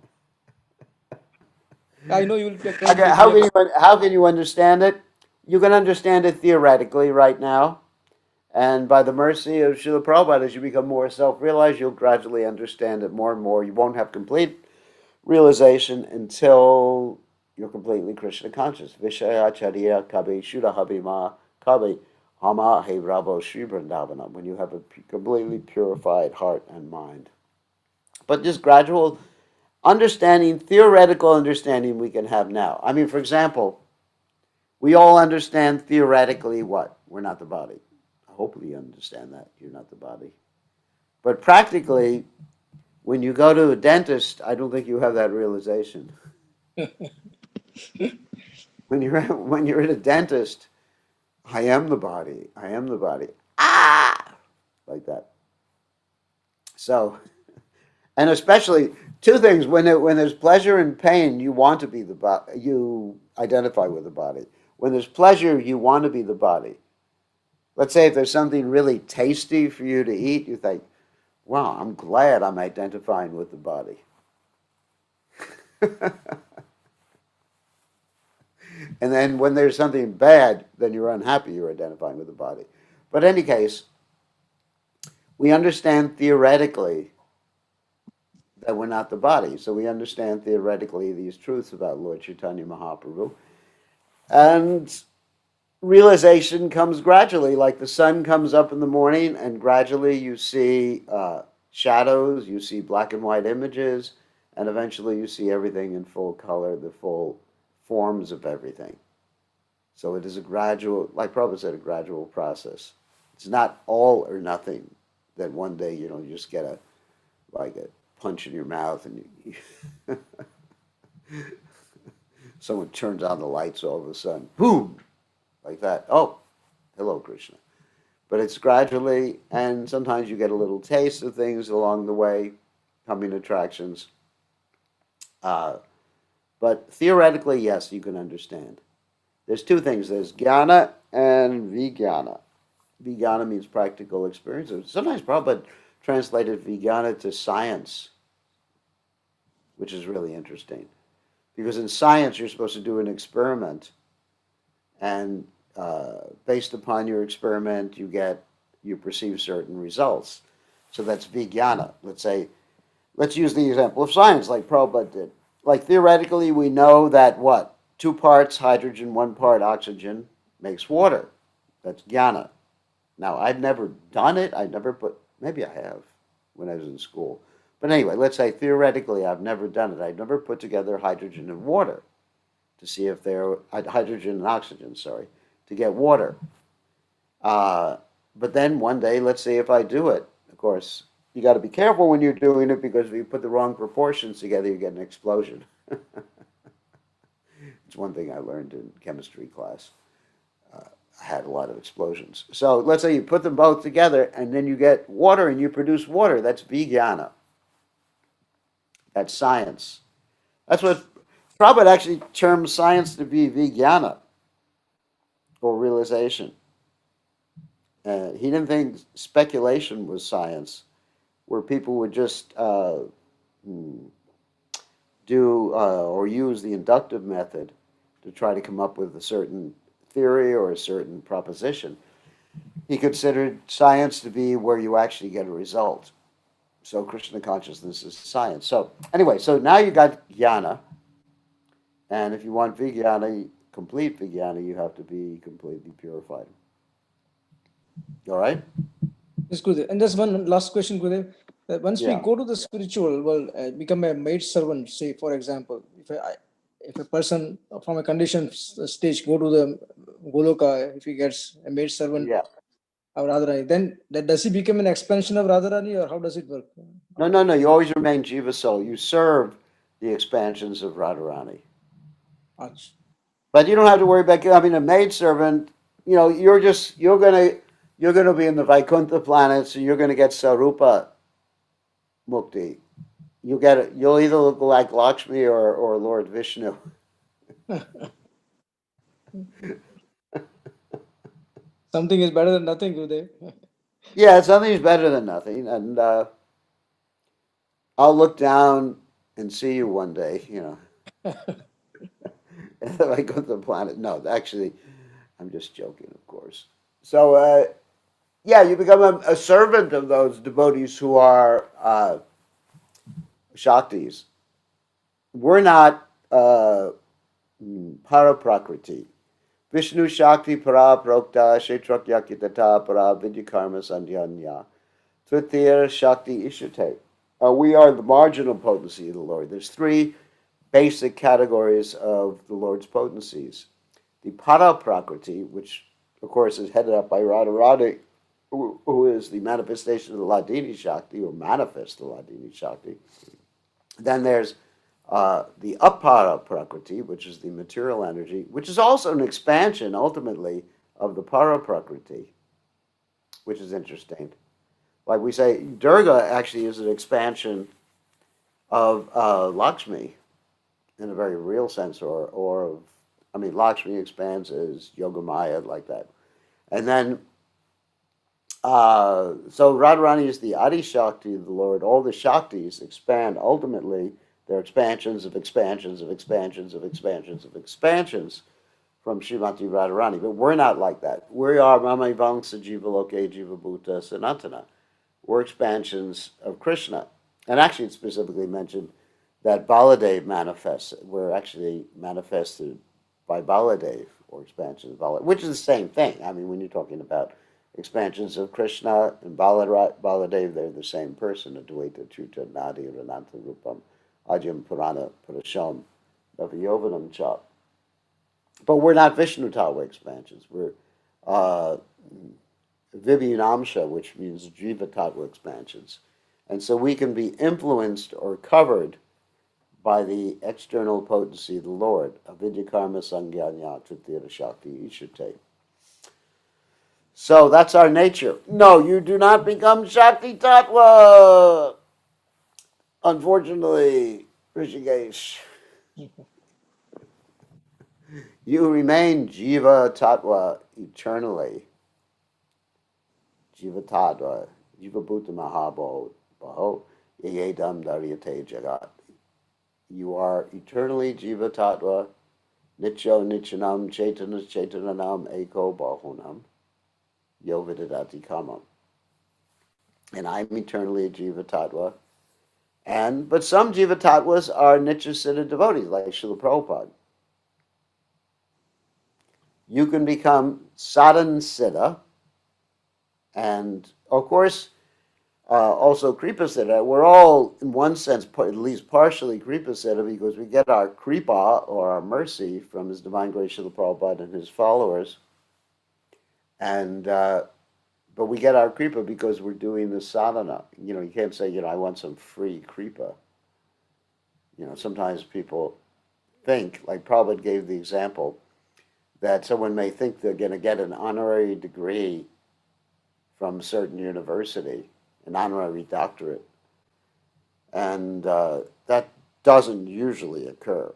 I know you will come Okay, to me. how can you understand it? You can understand it theoretically right now, and by the mercy of Srila Prabhupada, as you become more self-realized, you'll gradually understand it more and more. You won't have complete realization until you're completely Krishna conscious. Vishayacharya kabe shuddhabhima kabe hama he rabo Sri Vrindavana, when you have a completely purified heart and mind. But this gradual understanding, theoretical understanding we can have now. I mean, for example, we all understand theoretically what? We're not the body. Hopefully you understand that. You're not the body. But practically, when you go to a dentist, I don't think you have that realization. When you're at a dentist, I am the body. I am the body. Ah, like that. So, and especially two things: when there's pleasure and pain, you want to be the body. You identify with the body. When there's pleasure, you want to be the body. Let's say if there's something really tasty for you to eat, you think, "Wow, I'm glad I'm identifying with the body." And then when there's something bad, then you're unhappy you're identifying with the body. But in any case, we understand theoretically that we're not the body. So we understand theoretically these truths about Lord Chaitanya Mahaprabhu. And realization comes gradually, like the sun comes up in the morning, and gradually you see shadows, you see black and white images, and eventually you see everything in full color, the full forms of everything. So it is a gradual, like Prabhupada said, a gradual process. It's not all or nothing that one day, you just get a punch in your mouth and someone turns on the lights all of a sudden, boom, like that. Oh, hello, Krishna. But it's gradually, and sometimes you get a little taste of things along the way, coming attractions. But theoretically, yes, you can understand. There's two things. There's jnana and vijnana. Vijnana means practical experience. Sometimes Prabhupada translated vijnana to science, which is really interesting. Because in science, you're supposed to do an experiment, and based upon your experiment, you perceive certain results. So that's vijnana. Let's use the example of science, like Prabhupada did. Like theoretically, we know that what? 2 parts hydrogen, 1 part oxygen makes water. That's jnana. Now, I've never done it. Maybe I have when I was in school. But anyway, let's say theoretically, I've never done it. I've never put together hydrogen and water to see if they're hydrogen and oxygen, sorry, to get water. But then one day, let's see if I do it. Of course, you got to be careful when you're doing it because if you put the wrong proportions together, you get an explosion. It's one thing I learned in chemistry class. I had a lot of explosions. So let's say you put them both together and then you get water and you produce water. That's vijnana. That's science. That's what Prabhupada actually terms science to be vijnana or realization. He didn't think speculation was science, where people would just do or use the inductive method to try to come up with a certain theory or a certain proposition. He considered science to be where you actually get a result. So Krishna consciousness is science. So anyway, so now you got jnana, and if you want vijnana, complete vijnana, you have to be completely purified. All right? Yes, Gurudev. And there's one last question, Gurudev. Once we Yeah. go to the spiritual world, become a maid servant, say, for example, if a person from a conditioned stage go to the Goloka, if he gets a maid servant Yeah. of Radharani, then does he become an expansion of Radharani, or how does it work? No. You always remain jiva soul. You serve the expansions of Radharani. Ach. But you don't have to worry about. I mean, a maidservant. You're gonna be in the Vaikuntha planet, so you're gonna get Sarupa Mukti. You get it. You'll either look like Lakshmi or Lord Vishnu. Something is better than nothing, Gurudev. Yeah, something's better than nothing, and I'll look down and see you one day. If I go to the planet. No, actually, I'm just joking, of course. So, yeah, you become a servant of those devotees who are Shaktis. We're not Paraprakriti. Vishnu Shakti Para Prokta Kshetrakyakitata Para Vidyakarma Sandhyanya. Tritiya Shakti Ishate. We are the marginal potency of the Lord. There's 3 basic categories of the Lord's potencies. The Paraprakriti, which of course is headed up by Radharani, who is the manifestation of the Ladini Shakti, or manifest the Ladini Shakti. Then there's the Apara Prakriti, which is the material energy, which is also an expansion, ultimately, of the Para Prakriti, which is interesting. Like we say, Durga actually is an expansion of Lakshmi in a very real sense, Lakshmi expands as Yogamaya, like that. And then, so Radharani is the Adi Shakti of the Lord. All the Shaktis expand ultimately. They're expansions of expansions of expansions of expansions of expansions from Srimati Radharani. But we're not like that. We are Mama Vamsa Jiva Loke Jiva Bhuta Sanatana. We're expansions of Krishna. And actually, it specifically mentioned that Baladev manifests. We're actually manifested by Baladev, or expansions of Baladev, which is the same thing. I mean, when you're talking about expansions of Krishna and Baladev, they're the same person. Advaita Chuta Nadi Rananta Rupam Ajam Purana Purasham Navayovanam Chap. But we're not Vishnu Tattva expansions. We're Vibhyanamsha, which means Jiva Tattva expansions. And so we can be influenced or covered by the external potency of the Lord. Avidya Karma Sangyanya Tritiya Shakti Ishate. So that's our nature. No, you do not become Shakti Tattva. Unfortunately, Rishikesh. You remain Jiva Tattva eternally. Jiva Tattva. Jiva Bhuta Mahabho. Baho. Yedam Daryate Jagat. You are eternally Jiva Tattva. Nityo Nityanam Chaitana Chaitananam Eko Bahunam Yovidadati Kamam. And I'm eternally a Jiva Tattva. But some Jiva Tattvas are Nitya Siddha devotees, like Srila Prabhupada. You can become Sadhan Siddha, and of course, also Kripa Siddha. We're all, in one sense, at least partially Kripa Siddha, because we get our Kripa, or our mercy, from His Divine Grace Srila Prabhupada and His followers. And but we get our Kripa because we're doing the sadhana. You can't say, I want some free Kripa. Sometimes people think, like Prabhupada gave the example, that someone may think they're going to get an honorary degree from a certain university, an honorary doctorate. And that doesn't usually occur,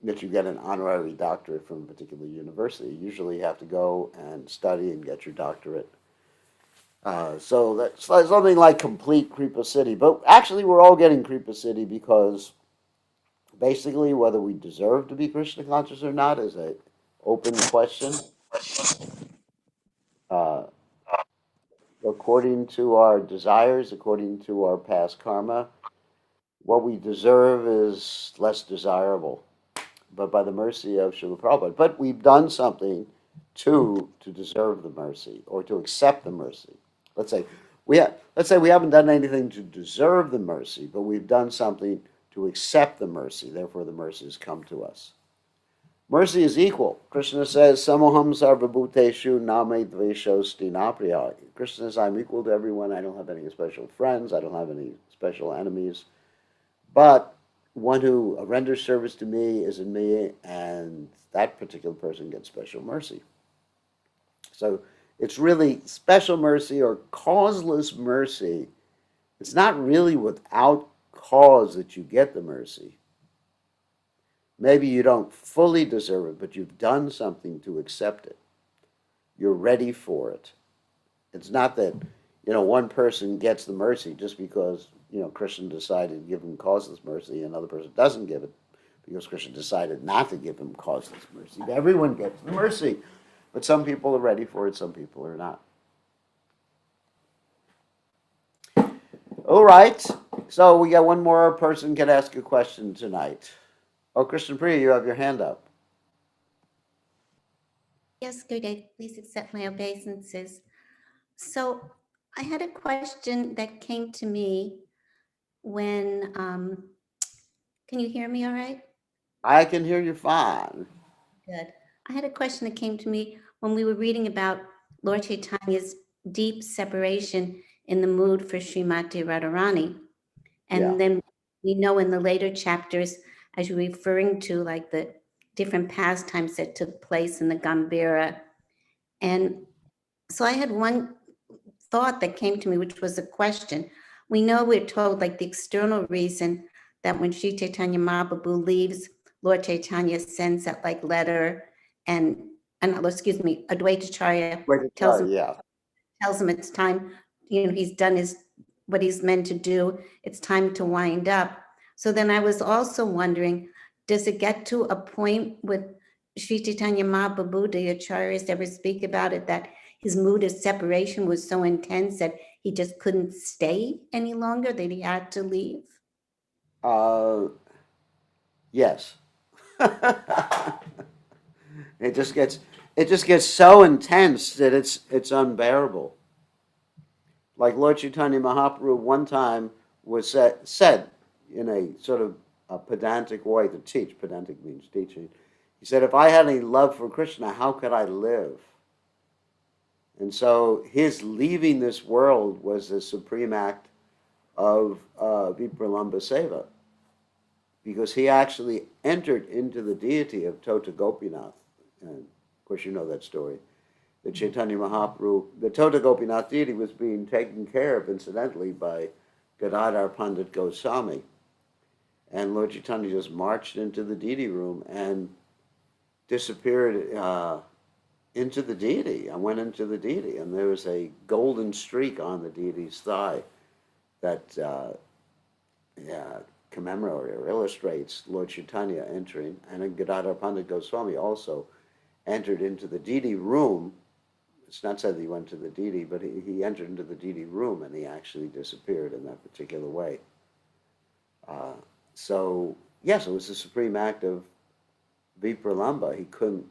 that you get an honorary doctorate from a particular university. Usually you have to go and study and get your doctorate. So that's something like complete Kripa Siddhi. But actually we're all getting Kripa Siddhi because basically whether we deserve to be Krishna conscious or not is an open question. Uh, according to our desires, according to our past karma, what we deserve is less desirable, but by the mercy of Srila Prabhupada. But we've done something to deserve the mercy or to accept the mercy. Let's say we haven't done anything to deserve the mercy, but we've done something to accept the mercy. Therefore, the mercy has come to us. Mercy is equal. Krishna says, Samoham sarvabhuteshu name dveshosti napriya. Krishna says, I'm equal to everyone. I don't have any special friends. I don't have any special enemies. But one who renders service to me is in me, and that particular person gets special mercy. So it's really special mercy or causeless mercy. It's not really without cause that you get the mercy. Maybe you don't fully deserve it, but you've done something to accept it. You're ready for it. It's not that, one person gets the mercy just because, Krishna decided to give him causeless mercy, another person doesn't give it because Krishna decided not to give him causeless mercy. Everyone gets the mercy, but some people are ready for it, some people are not. All right, so we got one more person can ask a question tonight. Oh, Krishna Priya, you have your hand up. Yes, Gurudev, please accept my obeisances. So I had a question that came to me when, can you hear me all right? I can hear you fine. Good. I had a question that came to me when we were reading about Lord Chaitanya's deep separation in the mood for Srimati Radharani. And then we know in the later chapters, as you're referring to, like the different pastimes that took place in the Gambhira. And so I had one thought that came to me, which was a question. We know we're told, like, the external reason that when Sri Chaitanya Mahaprabhu leaves, Lord Chaitanya sends that like letter, and excuse me, Advaitacharya tells him it's time. He's done what he's meant to do. It's time to wind up. So then I was also wondering, does it get to a point with Sri Chaitanya Mahaprabhu, the acharyas ever speak about it, that his mood of separation was so intense that he just couldn't stay any longer, that he had to leave? Yes. It just gets so intense that it's unbearable. Like Lord Chaitanya Mahaprabhu one time was said in a sort of a pedantic way to teach. Pedantic means teaching. He said, if I had any love for Krishna, how could I live? And so his leaving this world was the supreme act of Vipralamba Seva, because he actually entered into the deity of Tota Gopinath. And of course, you know that story. The Chaitanya Mahaprabhu, the Tota Gopinath deity was being taken care of, incidentally, by Gadadhar Pandit Goswami. And Lord Chaitanya just marched into the deity room and disappeared into the deity. I went into the deity, and there was a golden streak on the deity's thigh that commemorates or illustrates Lord Chaitanya entering, and Gadadhar Pandit Goswami also entered into the Didi room. It's not said that he went to the Didi, but he entered into the Didi room and he actually disappeared in that particular way. So, yes, it was a supreme act of Vipralamba. He couldn't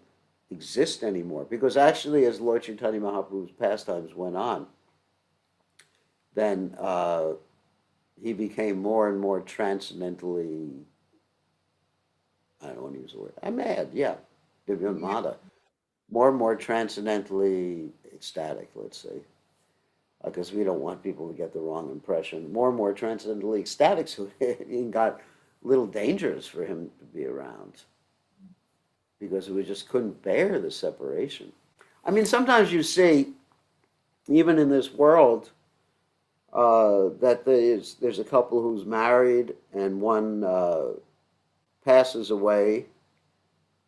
exist anymore because actually, as Lord Chaitanya Mahaprabhu's pastimes went on, then he became more and more transcendently, I don't want to use the word, I'm mad, yeah, Divyamata, more and more transcendently ecstatic, let's say, because we don't want people to get the wrong impression. More and more transcendently ecstatic, so it got little dangerous for him to be around because we just couldn't bear the separation. I mean, sometimes you see, even in this world, that there's a couple who's married and one passes away,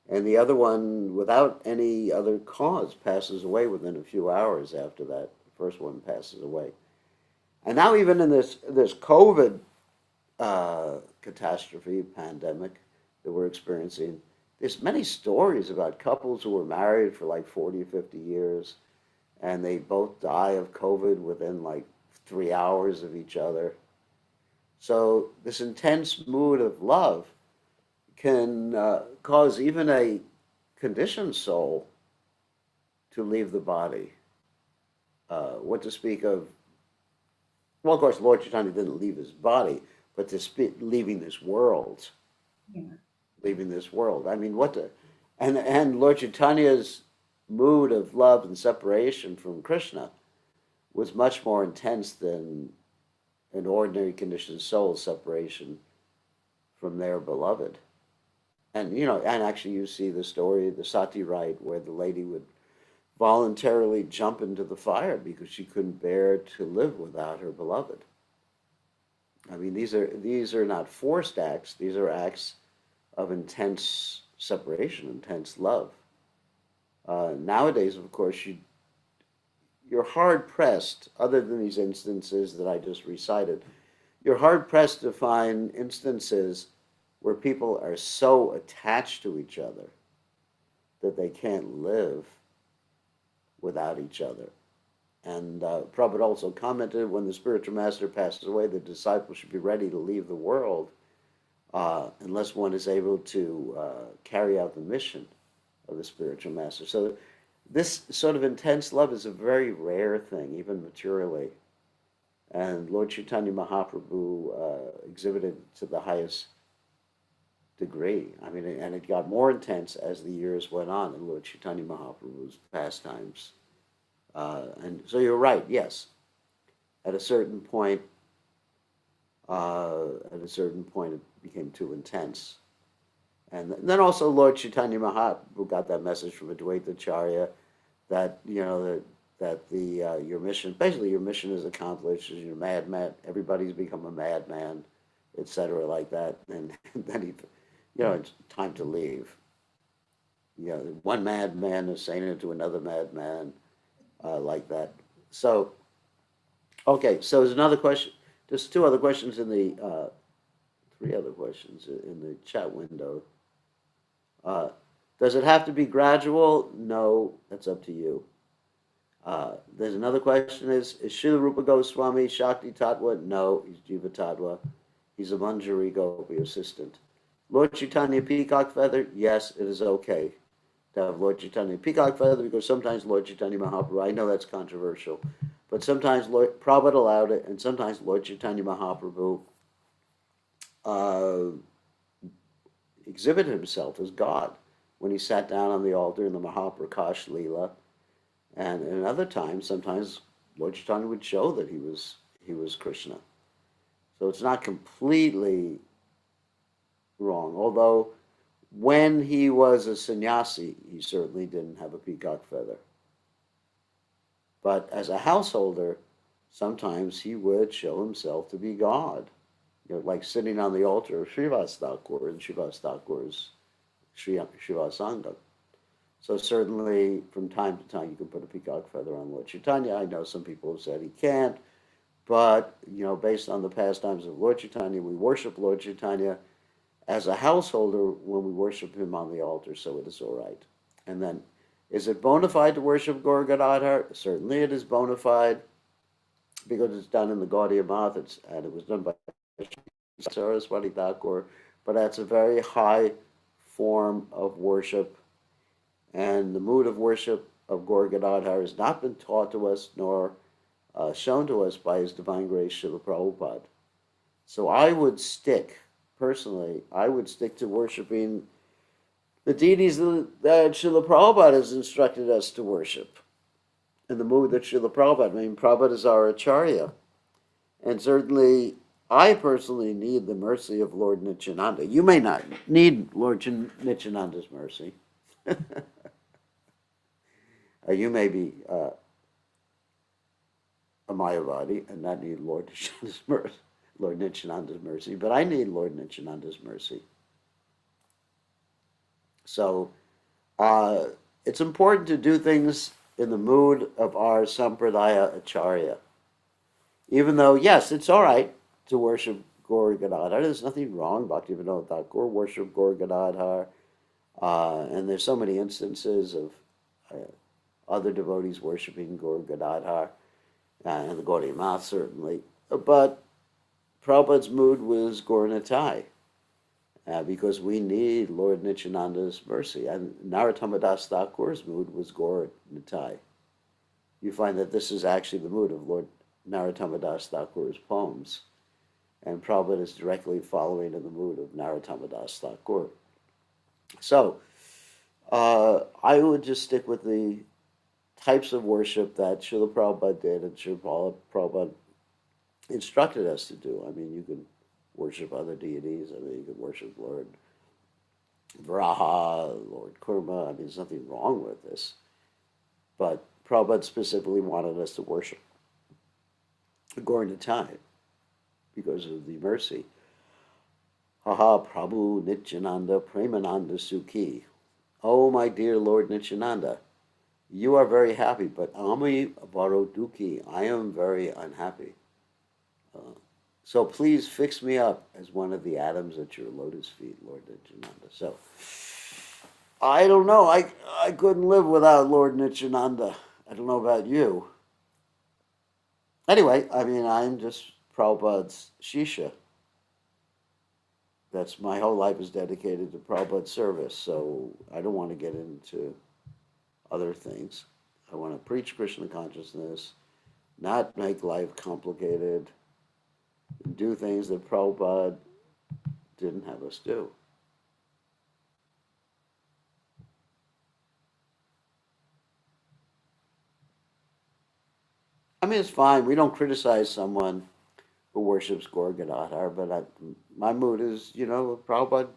and the other one, without any other cause, passes away within a few hours after that. The first one passes away. And now even in this COVID catastrophe, pandemic that we're experiencing, there's many stories about couples who were married for like 40 or 50 years, and they both die of COVID within like 3 hours of each other. So this intense mood of love can cause even a conditioned soul to leave the body. What to speak of? Well, of course, Lord Chaitanya didn't leave his body, but leaving this world. Yeah. Leaving this world. I mean, what the, and Lord Chaitanya's mood of love and separation from Krishna was much more intense than an ordinary conditioned soul's separation from their beloved. And and actually you see the story, the Sati rite, where the lady would voluntarily jump into the fire because she couldn't bear to live without her beloved. I mean, these are not forced acts. These are acts of intense separation, intense love. Nowadays, of course, you're hard pressed, other than these instances that I just recited, you're hard pressed to find instances where people are so attached to each other that they can't live without each other. And Prabhupada also commented, when the spiritual master passes away, the disciple should be ready to leave the world unless one is able to carry out the mission of the spiritual master. So this sort of intense love is a very rare thing, even materially. And Lord Chaitanya Mahaprabhu exhibited to the highest degree. I mean, and it got more intense as the years went on in Lord Chaitanya Mahaprabhu's pastimes. And so you're right, yes. At a certain point, it became too intense. And then also Lord Chaitanya Mahaprabhu got that message from Advaita Acharya that, your mission, basically your mission is accomplished, you're a madman, everybody's become a madman, etc., like that. And then it's time to leave. One madman is saying it to another madman, like that. So, okay, so there's another question. There's three other questions in the chat window. Does it have to be gradual? No, that's up to you. There's another question is Srila Rupa Goswami Shakti Tattva? No, he's Jiva Tattva. He's a Manjari Gopi assistant. Lord Chaitanya Peacock Feather? Yes, it is okay to have Lord Chaitanya Peacock Feather, because sometimes Lord Chaitanya Mahaprabhu, I know that's controversial, but sometimes Lord Prabhupada allowed it, and sometimes Lord Chaitanya Mahaprabhu exhibited himself as God when he sat down on the altar in the Mahaprakash Lila. And in other times, sometimes Lord Chaitanya would show that he was Krishna. So it's not completely wrong, although when he was a sannyasi, he certainly didn't have a peacock feather. But as a householder, sometimes he would show himself to be God, like sitting on the altar of Srivas Thakur and Srivas Thakur's Srivasanga. So certainly, from time to time, you can put a peacock feather on Lord Chaitanya. I know some people have said he can't, But, based on the pastimes of Lord Chaitanya, we worship Lord Chaitanya as a householder when we worship him on the altar, so it is all right. And then, is it bona fide to worship Gaur Gadadhar? Certainly it is bona fide, because it's done in the Gaudiya Math, and it was done by Saraswati Thakur, but that's a very high form of worship, and the mood of worship of Gaur Gadadhar has not been taught to us nor shown to us by His Divine Grace Srila Prabhupada. So I would stick to worshiping the deities that Srila Prabhupada has instructed us to worship, in the mood that Srila Prabhupada, Prabhupada is our Acharya. And certainly, I personally need the mercy of Lord Nityananda. You may not need Lord Nityananda's mercy. You may be a Mayavadi and not need Lord Nityananda's mercy, but I need Lord Nityananda's mercy. So it's important to do things in the mood of our Sampradaya Acharya. Even though, yes, it's all right to worship Gaur Gadadhar. There's nothing wrong. Bhaktivinoda Thakur worship Gaur Gadadhar. And there's so many instances of other devotees worshiping Gaur Gadadhar, and the Gaudiya Math certainly. But Prabhupada's mood was Gaur Nitai, because we need Lord Nityananda's mercy. And Narottama Das Thakur's mood was Gaur Nitai. You find that this is actually the mood of Lord Narottama Das Thakur's poems, and Prabhupada is directly following in the mood of Narottama Das Thakur. So I would just stick with the types of worship that Srila Prabhupada did and Srila Prabhupada instructed us to do. You can worship other deities. You can worship Lord Varaha, Lord Kurma. There's nothing wrong with this. But Prabhupada specifically wanted us to worship Gaur Nitai because of the mercy. Haha, Prabhu Nityananda Premananda Sukhi. Oh, my dear Lord Nityananda, you are very happy, but Ami Varo Dukhi, I am very unhappy. So please fix me up as one of the atoms at your lotus feet, Lord Nityananda. So, I don't know. I couldn't live without Lord Nityananda. I don't know about you. Anyway, I'm just Prabhupada's Shisha. That's my whole life is dedicated to Prabhupada's service, so I don't want to get into other things. I want to preach Krishna consciousness, not make life complicated, and do things that Prabhupada didn't have us do. It's fine. We don't criticize someone who worships Gaur Gadadhar, but my mood is, Prabhupada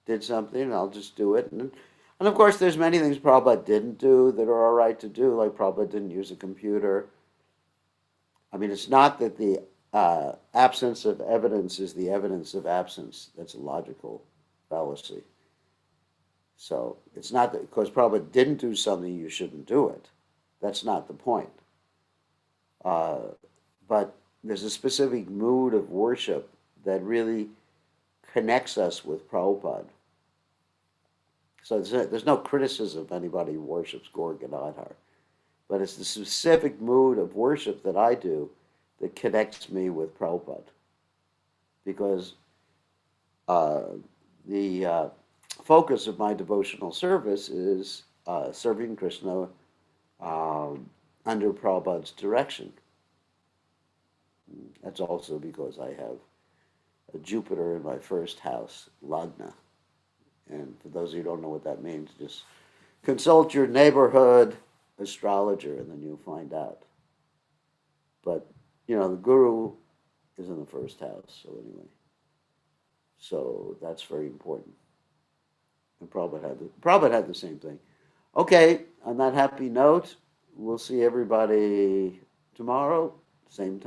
did something, and I'll just do it. And of course, there's many things Prabhupada didn't do that are all right to do, like Prabhupada didn't use a computer. It's not that the absence of evidence is the evidence of absence. That's a logical fallacy. So it's not that because Prabhupada didn't do something, you shouldn't do it. That's not the point. But there's a specific mood of worship that really connects us with Prabhupada. So there's no criticism of anybody who worships Gaur Gadadhar. But it's the specific mood of worship that I do that connects me with Prabhupada. Because the focus of my devotional service is serving Krishna under Prabhupada's direction. That's also because I have a Jupiter in my first house, Lagna. And for those of you who don't know what that means, just consult your neighborhood astrologer and then you'll find out. But, the Guru is in the first house, so anyway. So that's very important. And Prabhupada had the same thing. Okay, on that happy note, we'll see everybody tomorrow, same time.